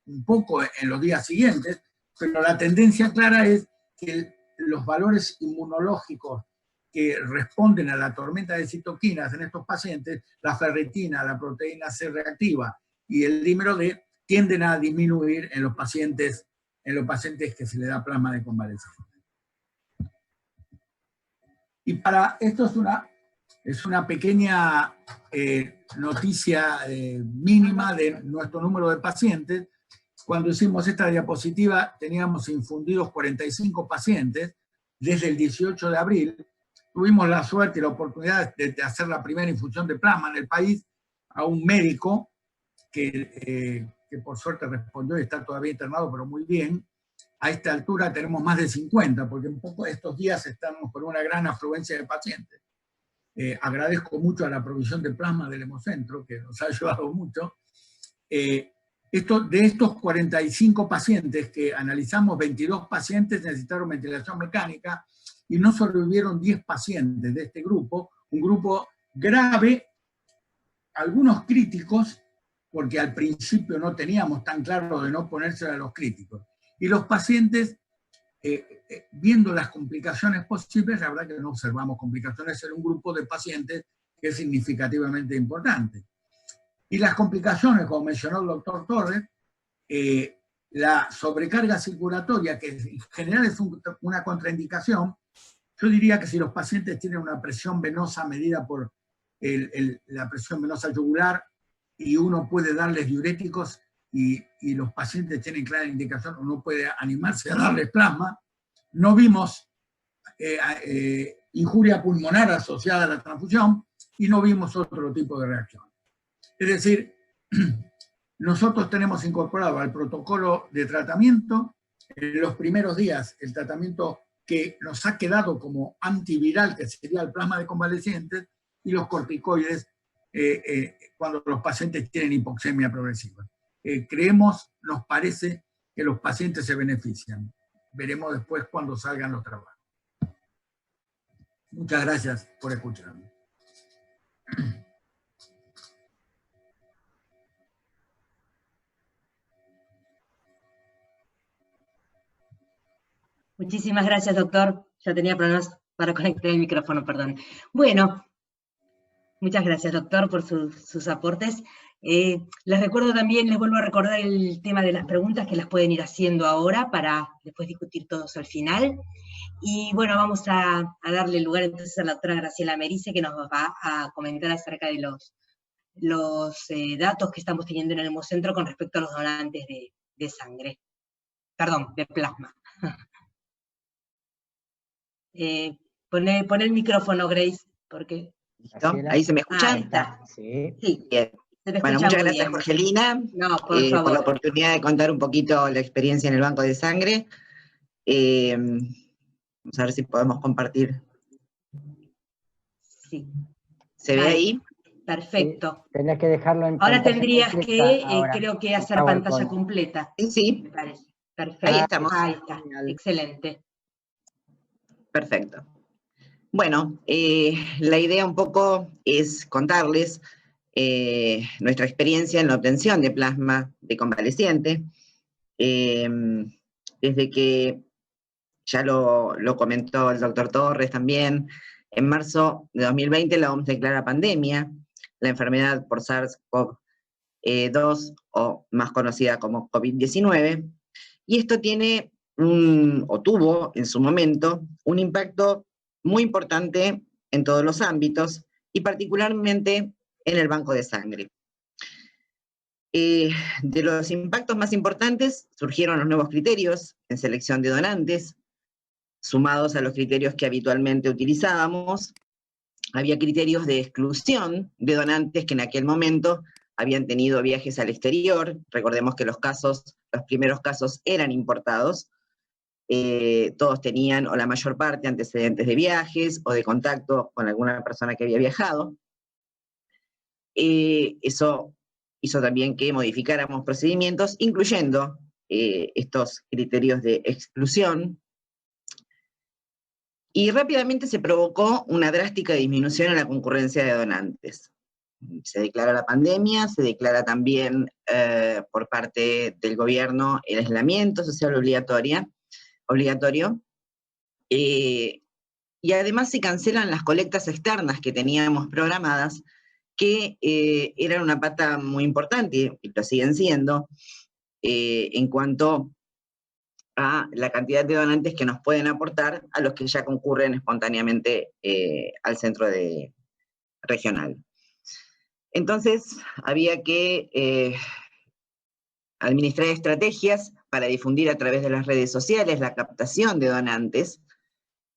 un poco en los días siguientes, pero la tendencia clara es que los valores inmunológicos que responden a la tormenta de citoquinas en estos pacientes, la ferritina, la proteína C reactiva y el dímero D, tienden a disminuir en los pacientes que se le da plasma de convalecencia. Y para esto es una pequeña noticia mínima de nuestro número de pacientes. Cuando hicimos esta diapositiva teníamos infundidos 45 pacientes desde el 18 de abril. Tuvimos la suerte y la oportunidad de hacer la primera infusión de plasma en el país a un médico que por suerte respondió y está todavía internado, pero muy bien. A esta altura tenemos más de 50, porque un poco estos días estamos con una gran afluencia de pacientes. Agradezco mucho a la provisión de plasma del Hemocentro, que nos ha ayudado mucho. De estos 45 pacientes que analizamos, 22 pacientes necesitaron ventilación mecánica y no sobrevivieron 10 pacientes de este grupo, un grupo grave, algunos críticos, porque al principio no teníamos tan claro de no ponerse a los críticos. Y los pacientes, viendo las complicaciones posibles, la verdad que no observamos complicaciones en un grupo de pacientes que es significativamente importante. Y las complicaciones, como mencionó el doctor Torres, la sobrecarga circulatoria, que en general es una contraindicación, yo diría que si los pacientes tienen una presión venosa medida por la presión venosa yugular, y uno puede darles diuréticos, y los pacientes tienen clara indicación, uno puede animarse a darles plasma. No vimos injuria pulmonar asociada a la transfusión, y no vimos otro tipo de reacción. Es decir, nosotros tenemos incorporado al protocolo de tratamiento, en los primeros días, el tratamiento que nos ha quedado como antiviral, que sería el plasma de convalecientes, y los corticoides cuando los pacientes tienen hipoxemia progresiva. Creemos, nos parece, que los pacientes se benefician. Veremos después cuando salgan los trabajos. Muchas gracias por escucharme. Muchísimas gracias, doctor. Ya tenía problemas para conectar el micrófono, perdón. Bueno, muchas gracias, doctor, por sus aportes. Les recuerdo también, les vuelvo a recordar el tema de las preguntas, que las pueden ir haciendo ahora para después discutir todos al final. Y bueno, vamos a darle lugar entonces a la doctora Graciela Merice, que nos va a comentar acerca de los datos que estamos teniendo en el Hemocentro con respecto a los donantes de sangre. Perdón, de plasma. Poné el micrófono, Grace, porque... ¿Listo? ¿Ahí se me escucha? Ahí está. Sí. Sí. Bien. Bueno, muchas gracias, Jorgelina, No, por favor. por la oportunidad de contar un poquito la experiencia en el banco de sangre. Vamos a ver si podemos compartir. Sí. ¿Se ve ahí? Perfecto. Sí, tenés que dejarlo en ahora pantalla tendrías que, ahora, creo que hacer PowerPoint. pantalla completa. Sí. Me parece. Perfecto. Ahí estamos. Ahí está. Excelente. Perfecto. Bueno, la idea un poco es contarles nuestra experiencia en la obtención de plasma de convaleciente. Desde que, ya lo comentó el doctor Torres también, en marzo de 2020 la OMS declara pandemia, la enfermedad por SARS-CoV-2, o más conocida como COVID-19, y esto tiene tuvo en su momento un impacto muy importante en todos los ámbitos, y particularmente en el banco de sangre. De los impactos más importantes surgieron los nuevos criterios en selección de donantes, sumados a los criterios que habitualmente utilizábamos. Había criterios de exclusión de donantes que en aquel momento habían tenido viajes al exterior. Recordemos que los primeros casos eran importados. Todos tenían, o la mayor parte, antecedentes de viajes o de contacto con alguna persona que había viajado. Eso hizo también que modificáramos procedimientos, incluyendo estos criterios de exclusión. Y rápidamente se provocó una drástica disminución en la concurrencia de donantes. Se declara la pandemia, se declara también por parte del gobierno el aislamiento social obligatorio, y además se cancelan las colectas externas que teníamos programadas, que eran una pata muy importante, y lo siguen siendo, en cuanto a la cantidad de donantes que nos pueden aportar a los que ya concurren espontáneamente al centro regional. Entonces, había que administrar estrategias para difundir a través de las redes sociales la captación de donantes,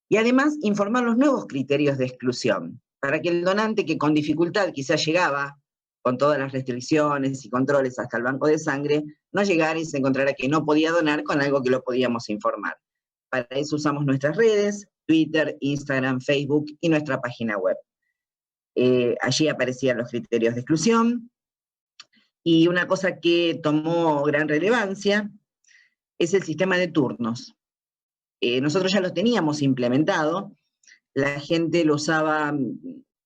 y además informar los nuevos criterios de exclusión, para que el donante que con dificultad quizás llegaba, con todas las restricciones y controles hasta el banco de sangre, no llegara y se encontrara que no podía donar con algo que lo podíamos informar. Para eso usamos nuestras redes, Twitter, Instagram, Facebook y nuestra página web. Allí aparecían los criterios de exclusión, y una cosa que tomó gran relevancia es el sistema de turnos. Nosotros ya lo teníamos implementado, la gente lo usaba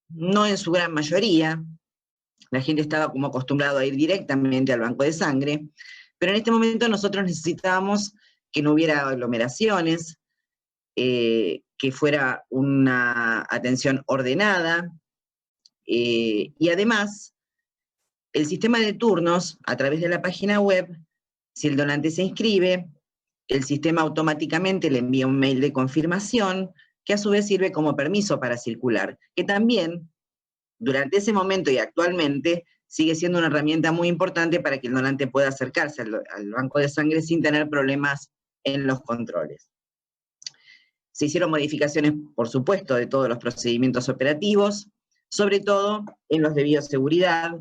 no en su gran mayoría, la gente estaba como acostumbrado a ir directamente al banco de sangre, pero en este momento nosotros necesitábamos que no hubiera aglomeraciones, que fuera una atención ordenada, y además el sistema de turnos a través de la página web, si el donante se inscribe, el sistema automáticamente le envía un mail de confirmación, que a su vez sirve como permiso para circular, que también, durante ese momento y actualmente, sigue siendo una herramienta muy importante para que el donante pueda acercarse al banco de sangre sin tener problemas en los controles. Se hicieron modificaciones, por supuesto, de todos los procedimientos operativos, sobre todo en los de bioseguridad,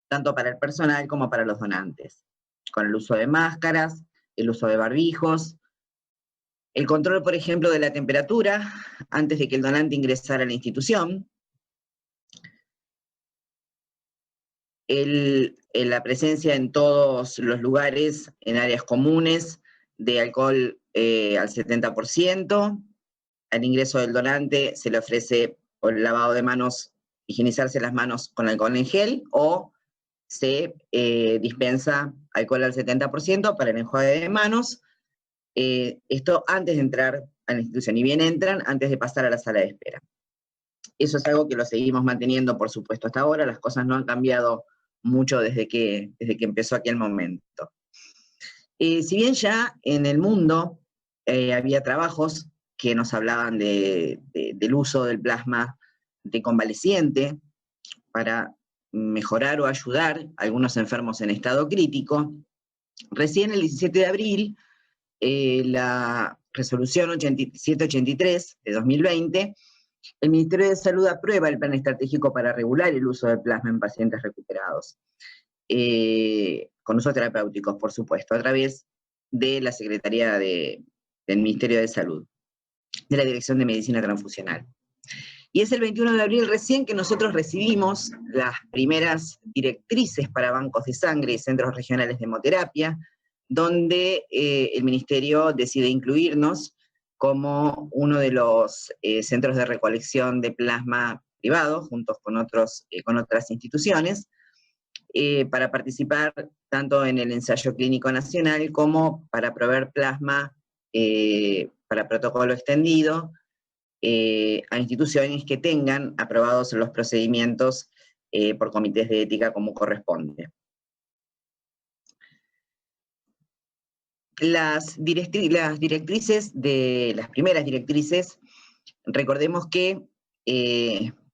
tanto para el personal como para los donantes, con el uso de máscaras, el uso de barbijos, el control, por ejemplo, de la temperatura antes de que el donante ingresara a la institución, la presencia en todos los lugares, en áreas comunes, de alcohol al 70%, al ingreso del donante se le ofrece por el lavado de manos, higienizarse las manos con alcohol en gel, o se dispensa alcohol al 70% para el enjuague de manos. Esto antes de entrar a la institución, y bien entran antes de pasar a la sala de espera. Eso es algo que lo seguimos manteniendo, por supuesto, hasta ahora. Las cosas no han cambiado mucho desde que empezó aquel momento. Si bien ya en el mundo había trabajos que nos hablaban del uso del plasma de convaleciente para mejorar o ayudar a algunos enfermos en estado crítico, recién el 17 de abril, la resolución 783 de 2020, el Ministerio de Salud aprueba el plan estratégico para regular el uso del plasma en pacientes recuperados, con usos terapéuticos, por supuesto, a través de la Secretaría del Ministerio de Salud, de la Dirección de Medicina Transfusional. Y es el 21 de abril recién que nosotros recibimos las primeras directrices para bancos de sangre y centros regionales de hemoterapia, donde el Ministerio decide incluirnos como uno de los centros de recolección de plasma privado, juntos con otras instituciones, para participar tanto en el ensayo clínico nacional como para proveer plasma para protocolo extendido a instituciones que tengan aprobados los procedimientos por comités de ética como corresponde. Las primeras directrices, recordemos que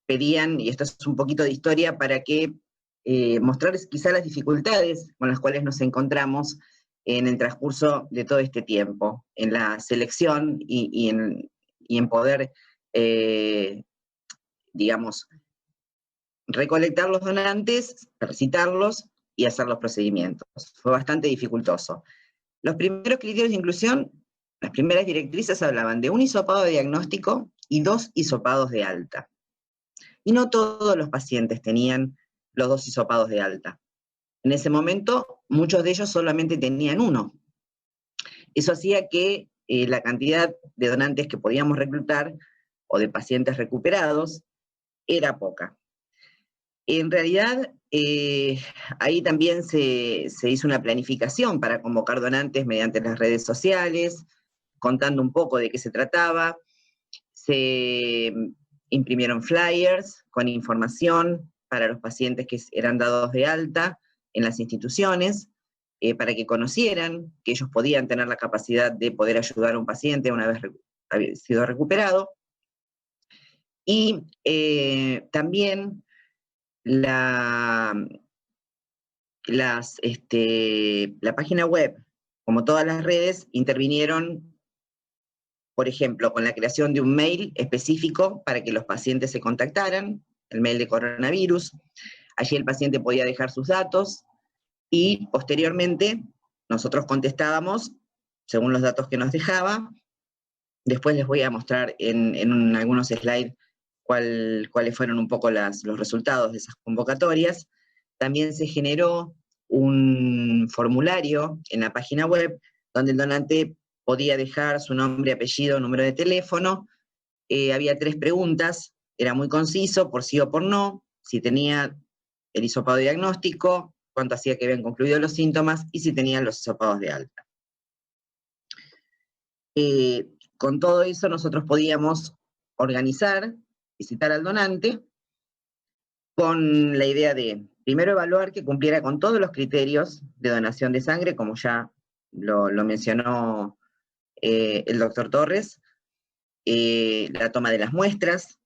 pedían, y esto es un poquito de historia, para que mostrar quizá las dificultades con las cuales nos encontramos en el transcurso de todo este tiempo, en la selección y en poder, digamos, recolectar los donantes, citarlos y hacer los procedimientos. Fue bastante dificultoso. Los primeros criterios de inclusión, las primeras directrices hablaban de un hisopado de diagnóstico y 2 hisopados de alta. Y no todos los pacientes tenían los 2 hisopados de alta. En ese momento, muchos de ellos solamente tenían 1. Eso hacía que la cantidad de donantes que podíamos reclutar, o de pacientes recuperados, era poca. En realidad, ahí también se hizo una planificación para convocar donantes mediante las redes sociales, contando un poco de qué se trataba. Se imprimieron flyers con información para los pacientes que eran dados de alta en las instituciones, para que conocieran que ellos podían tener la capacidad de poder ayudar a un paciente una vez sido recuperado. Y también la página web, como todas las redes, intervinieron, por ejemplo, con la creación de un mail específico para que los pacientes se contactaran, el mail de coronavirus. Allí el paciente podía dejar sus datos y posteriormente nosotros contestábamos según los datos que nos dejaba. Después les voy a mostrar en algunos slides cuáles fueron un poco los resultados de esas convocatorias. También se generó un formulario en la página web donde el donante podía dejar su nombre, apellido, número de teléfono. Había 3 preguntas, era muy conciso, por sí o por no, si tenía el hisopado diagnóstico, cuánto hacía que habían concluido los síntomas y si tenían los hisopados de alta. Con todo eso nosotros podíamos organizar, visitar al donante, con la idea de, primero, evaluar que cumpliera con todos los criterios de donación de sangre, como ya lo mencionó el doctor Torres, la toma de las muestras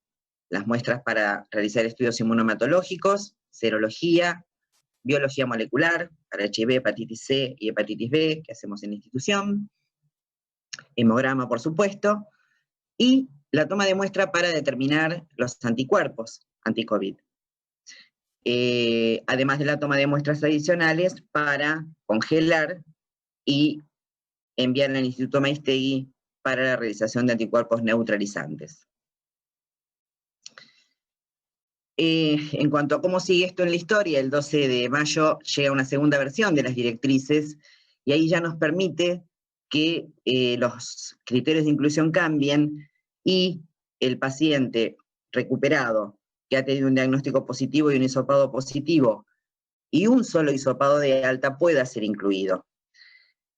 para realizar estudios inmunohematológicos, serología, biología molecular, para HIV, hepatitis C y hepatitis B, que hacemos en la institución, hemograma, por supuesto, y la toma de muestra para determinar los anticuerpos anti-COVID. Además de la toma de muestras adicionales para congelar y enviar al Instituto Maiztegui para la realización de anticuerpos neutralizantes. En cuanto a cómo sigue esto en la historia, el 12 de mayo llega una segunda versión de las directrices, y ahí ya nos permite que los criterios de inclusión cambien y el paciente recuperado que ha tenido un diagnóstico positivo y un hisopado positivo y un solo hisopado de alta pueda ser incluido.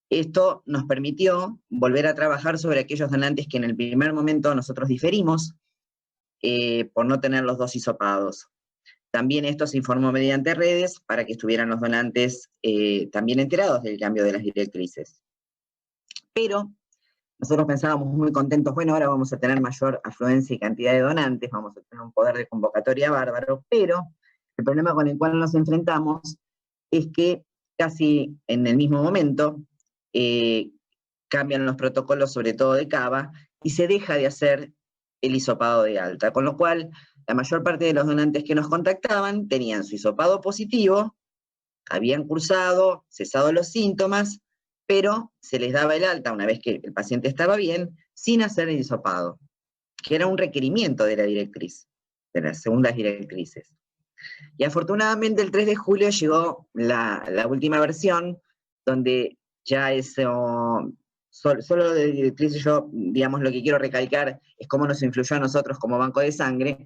Esto nos permitió volver a trabajar sobre aquellos donantes que en el primer momento nosotros diferimos por no tener los 2 hisopados. También esto se informó mediante redes para que estuvieran los donantes también enterados del cambio de las directrices. Pero nosotros pensábamos muy contentos, bueno, ahora vamos a tener mayor afluencia y cantidad de donantes, vamos a tener un poder de convocatoria bárbaro, pero el problema con el cual nos enfrentamos es que casi en el mismo momento cambian los protocolos, sobre todo de Cava, y se deja de hacer el hisopado de alta, con lo cual la mayor parte de los donantes que nos contactaban tenían su hisopado positivo, habían cursado, cesado los síntomas, pero se les daba el alta una vez que el paciente estaba bien, sin hacer el hisopado, que era un requerimiento de la directriz, de las segundas directrices. Y afortunadamente el 3 de julio llegó la última versión, donde ya eso, solo de directrices, yo, digamos, lo que quiero recalcar es cómo nos influyó a nosotros como banco de sangre.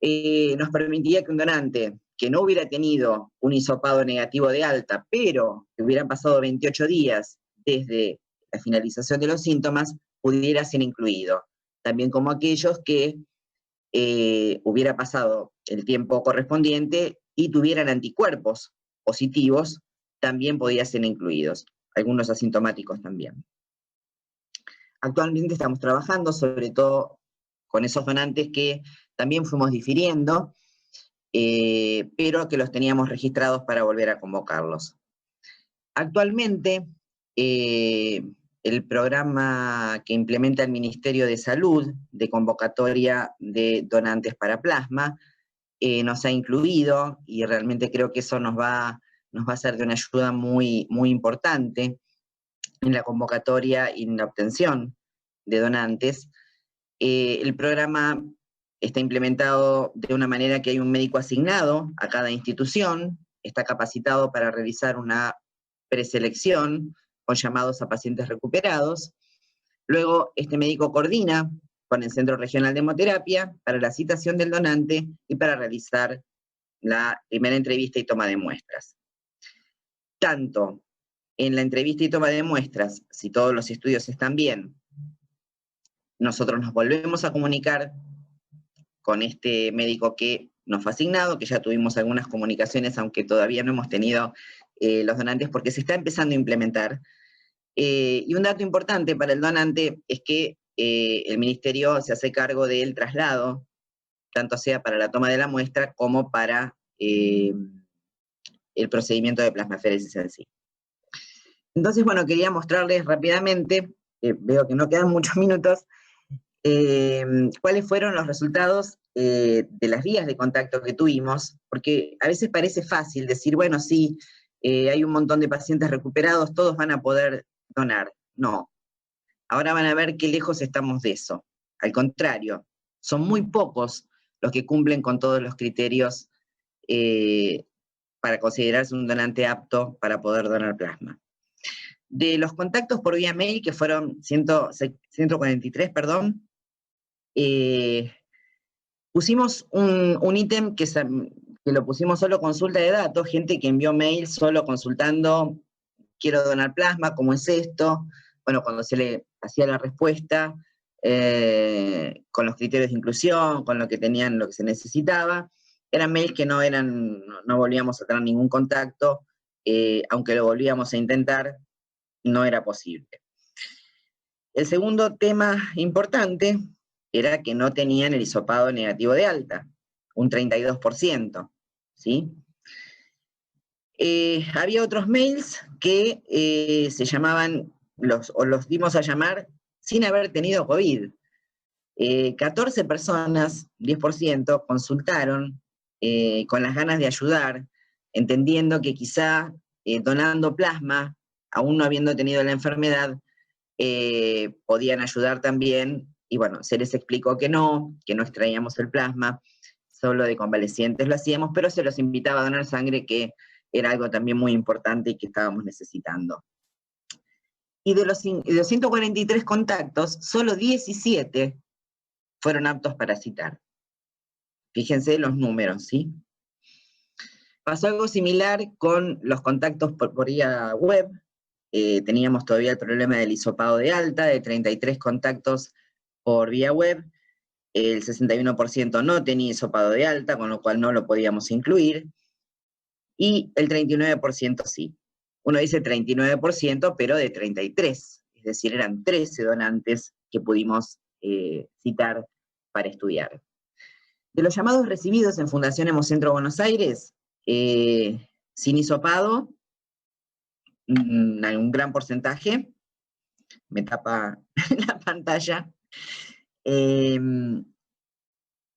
Nos permitía que un donante que no hubiera tenido un hisopado negativo de alta, pero que hubieran pasado 28 días desde la finalización de los síntomas, pudiera ser incluido. También como aquellos que hubiera pasado el tiempo correspondiente y tuvieran anticuerpos positivos, también podían ser incluidos, algunos asintomáticos también. Actualmente estamos trabajando sobre todo con esos donantes que también fuimos difiriendo, pero que los teníamos registrados para volver a convocarlos. Actualmente, el programa que implementa el Ministerio de Salud de convocatoria de donantes para plasma nos ha incluido, y realmente creo que eso nos va a ser de una ayuda muy, muy importante en la convocatoria y en la obtención de donantes. El programa está implementado de una manera que hay un médico asignado a cada institución, está capacitado para realizar una preselección con llamados a pacientes recuperados. Luego, este médico coordina con el Centro Regional de Hemoterapia para la citación del donante y para realizar la primera entrevista y toma de muestras. Tanto en la entrevista y toma de muestras, si todos los estudios están bien, nosotros nos volvemos a comunicar con este médico que nos fue asignado, que ya tuvimos algunas comunicaciones, aunque todavía no hemos tenido los donantes, porque se está empezando a implementar. Y un dato importante para el donante es que el ministerio se hace cargo del traslado, tanto sea para la toma de la muestra como para el procedimiento de plasmaferesis en sí. Entonces, bueno, quería mostrarles rápidamente, veo que no quedan muchos minutos, cuáles fueron los resultados de las vías de contacto que tuvimos, porque a veces parece fácil decir, bueno, sí, hay un montón de pacientes recuperados, todos van a poder donar. No, ahora van a ver qué lejos estamos de eso. Al contrario, son muy pocos los que cumplen con todos los criterios para considerarse un donante apto para poder donar plasma. De los contactos por vía mail, que fueron 143, perdón, pusimos un ítem que lo pusimos solo consulta de datos, gente que envió mail solo consultando, quiero donar plasma, ¿cómo es esto? Bueno, cuando se le hacía la respuesta, con los criterios de inclusión, con lo que tenían, lo que se necesitaba, eran mails que no volvíamos a tener ningún contacto, aunque lo volvíamos a intentar, no era posible. El segundo tema importante era que no tenían el hisopado negativo de alta, un 32%, ¿sí? Había otros mails que se llamaban, los dimos a llamar sin haber tenido COVID. 14 personas, 10%, consultaron con las ganas de ayudar, entendiendo que quizá donando plasma, aún no habiendo tenido la enfermedad, podían ayudar también, y bueno, se les explicó que no extraíamos el plasma, solo de convalecientes lo hacíamos, pero se los invitaba a donar sangre, que era algo también muy importante y que estábamos necesitando. Y de los 143 contactos, solo 17 fueron aptos para citar. Fíjense los números, ¿sí? Pasó algo similar con los contactos por vía web. Teníamos todavía el problema del hisopado de alta, de 33 contactos por vía web. El 61% no tenía hisopado de alta, con lo cual no lo podíamos incluir. Y el 39% sí. Uno dice 39%, pero de 33. Es decir, eran 13 donantes que pudimos citar para estudiar. De los llamados recibidos en Fundación Hemocentro Buenos Aires, sin hisopado, un gran porcentaje, me tapa la pantalla.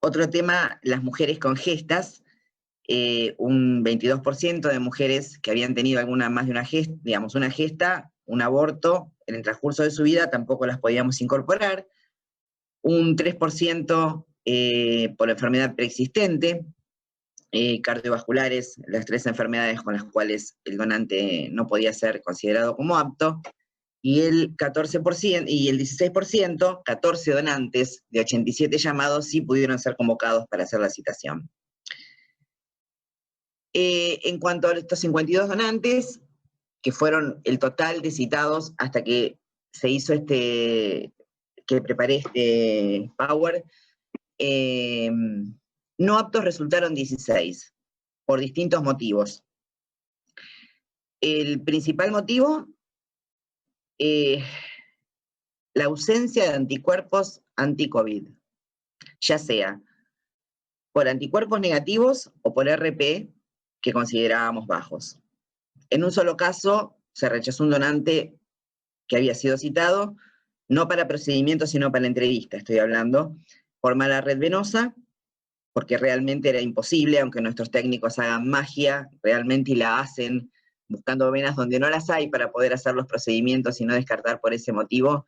Otro tema, las mujeres con gestas, un 22% de mujeres que habían tenido más de una gesta, digamos, una gesta, un aborto en el transcurso de su vida, tampoco las podíamos incorporar. Un 3% por enfermedad preexistente, cardiovasculares, las 3 enfermedades con las cuales el donante no podía ser considerado como apto, y el 14% y el 16%, 14 donantes de 87 llamados, sí pudieron ser convocados para hacer la citación. En cuanto a estos 52 donantes, que fueron el total de citados hasta que se hizo que preparé este Power, no aptos resultaron 16, por distintos motivos. El principal motivo, la ausencia de anticuerpos anti-COVID, ya sea por anticuerpos negativos o por RP que considerábamos bajos. En un solo caso se rechazó un donante que había sido citado, no para procedimiento, sino para entrevista, estoy hablando, por mala red venosa, porque realmente era imposible, aunque nuestros técnicos hagan magia, realmente y la hacen buscando venas donde no las hay para poder hacer los procedimientos y no descartar por ese motivo,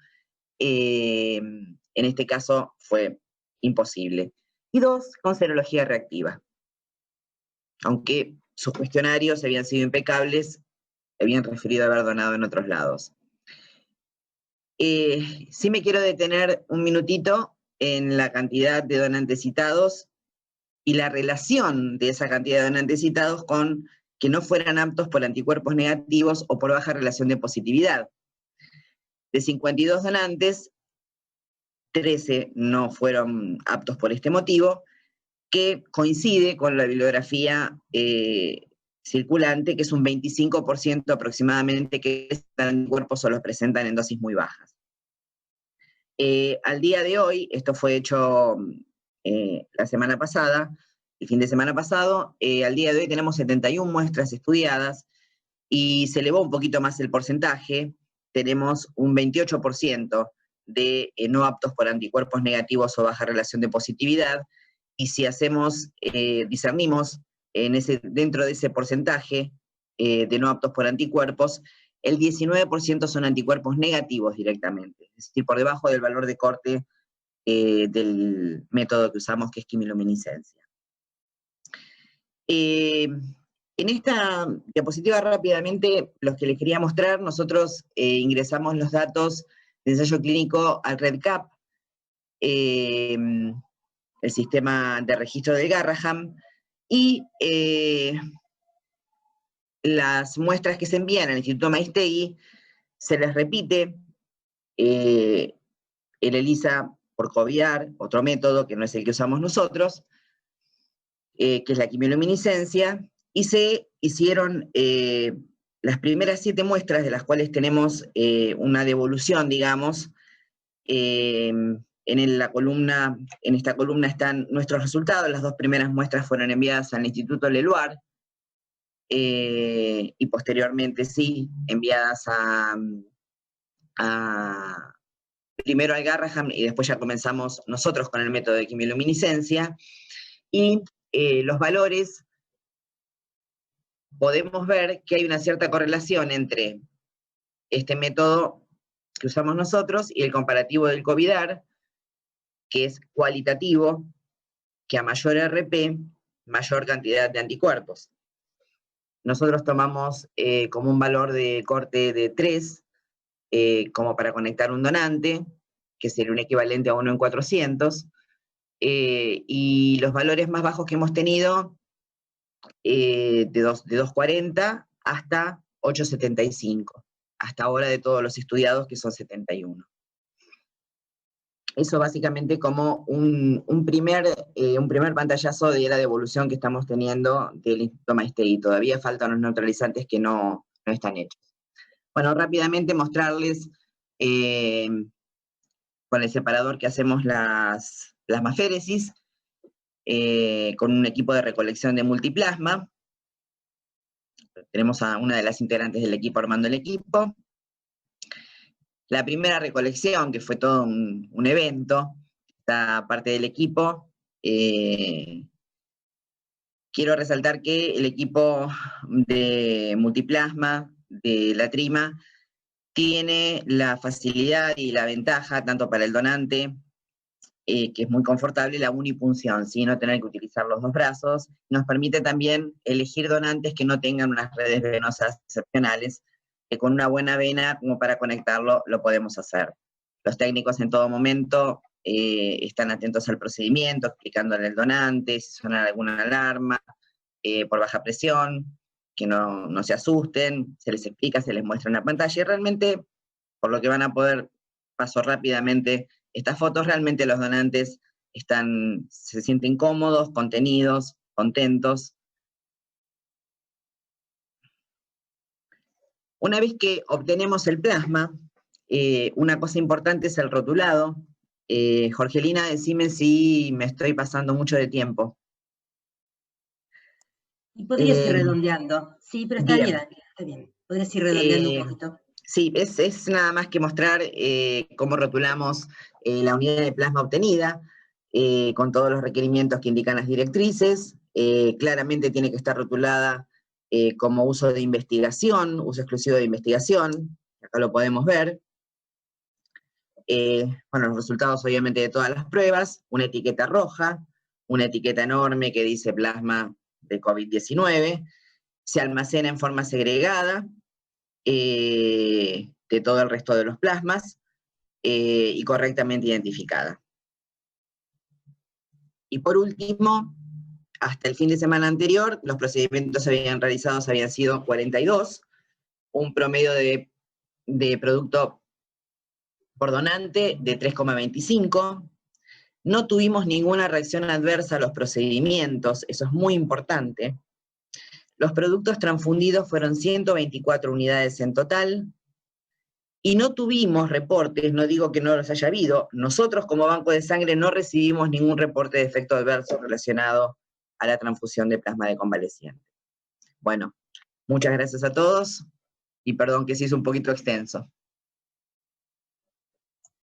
en este caso fue imposible. Y 2, con serología reactiva. Aunque sus cuestionarios habían sido impecables, habían referido a haber donado en otros lados. Sí me quiero detener un minutito en la cantidad de donantes citados y la relación de esa cantidad de donantes citados con que no fueran aptos por anticuerpos negativos o por baja relación de positividad. De 52 donantes, 13 no fueron aptos por este motivo, que coincide con la bibliografía circulante, que es un 25% aproximadamente que estos anticuerpos solo presentan en dosis muy bajas. Al día de hoy, esto fue hecho la semana pasada, el fin de semana pasado, al día de hoy tenemos 71 muestras estudiadas y se elevó un poquito más el porcentaje, tenemos un 28% de no aptos por anticuerpos negativos o baja relación de positividad, y si hacemos, discernimos dentro de ese porcentaje de no aptos por anticuerpos, el 19% son anticuerpos negativos directamente, es decir, por debajo del valor de corte del método que usamos, que es quimiluminiscencia. En esta diapositiva rápidamente, los que les quería mostrar, nosotros ingresamos los datos de ensayo clínico al REDCap, el sistema de registro del Garraham, y las muestras que se envían al Instituto Maiztegui se les repite el ELISA por COVIAR, otro método que no es el que usamos nosotros, que es la quimiluminiscencia, y se hicieron las primeras 7 muestras, de las cuales tenemos una devolución, digamos. En esta columna están nuestros resultados. Las 2 primeras muestras fueron enviadas al Instituto Leluar, y posteriormente sí, enviadas primero al Garraham, y después ya comenzamos nosotros con el método de quimiluminiscencia, y los valores, podemos ver que hay una cierta correlación entre este método que usamos nosotros y el comparativo del COVIDAR, que es cualitativo, que a mayor RP, mayor cantidad de anticuerpos. Nosotros tomamos como un valor de corte de 3, como para conectar un donante, que sería un equivalente a 1 en 400, y los valores más bajos que hemos tenido, de 240 hasta 875, hasta ahora de todos los estudiados, que son 71. Eso básicamente como un primer pantallazo de la devolución que estamos teniendo del Instituto Maiztegui. Todavía faltan los neutralizantes que no están hechos. Bueno, rápidamente mostrarles con el separador que hacemos las plasmaféresis, con un equipo de recolección de multiplasma. Tenemos a una de las integrantes del equipo armando el equipo. La primera recolección, que fue todo un evento, esta parte del equipo. Quiero resaltar que el equipo de multiplasma de la Trima tiene la facilidad y la ventaja, tanto para el donante, que es muy confortable, la unipunción, ¿sí? No tener que utilizar los 2 brazos. Nos permite también elegir donantes que no tengan unas redes venosas excepcionales, que con una buena vena, como para conectarlo, lo podemos hacer. Los técnicos en todo momento están atentos al procedimiento, explicándole al donante si suena alguna alarma por baja presión, que no se asusten, se les explica, se les muestra en la pantalla, y realmente, por lo que van a poder, paso rápidamente estas fotos, realmente los donantes se sienten cómodos, contenidos, contentos. Una vez que obtenemos el plasma, una cosa importante es el rotulado. Jorgelina, decime si me estoy pasando mucho de tiempo. Y podrías ir redondeando. Sí, pero está bien, está bien. Podrías ir redondeando un poquito. Sí, es nada más que mostrar cómo rotulamos la unidad de plasma obtenida, con todos los requerimientos que indican las directrices. Claramente tiene que estar rotulada como uso de investigación, uso exclusivo de investigación, acá lo podemos ver. Bueno, los resultados obviamente de todas las pruebas, una etiqueta roja, una etiqueta enorme que dice plasma de COVID-19, se almacena en forma segregada de todo el resto de los plasmas y correctamente identificada. Y por último, hasta el fin de semana anterior, los procedimientos realizados habían sido 42, un promedio de producto por donante de 3,25. No tuvimos ninguna reacción adversa a los procedimientos, eso es muy importante. Los productos transfundidos fueron 124 unidades en total, y no tuvimos reportes, no digo que no los haya habido, nosotros como Banco de Sangre no recibimos ningún reporte de efecto adverso relacionado a la transfusión de plasma de convaleciente. Bueno, muchas gracias a todos, y perdón que se hizo un poquito extenso.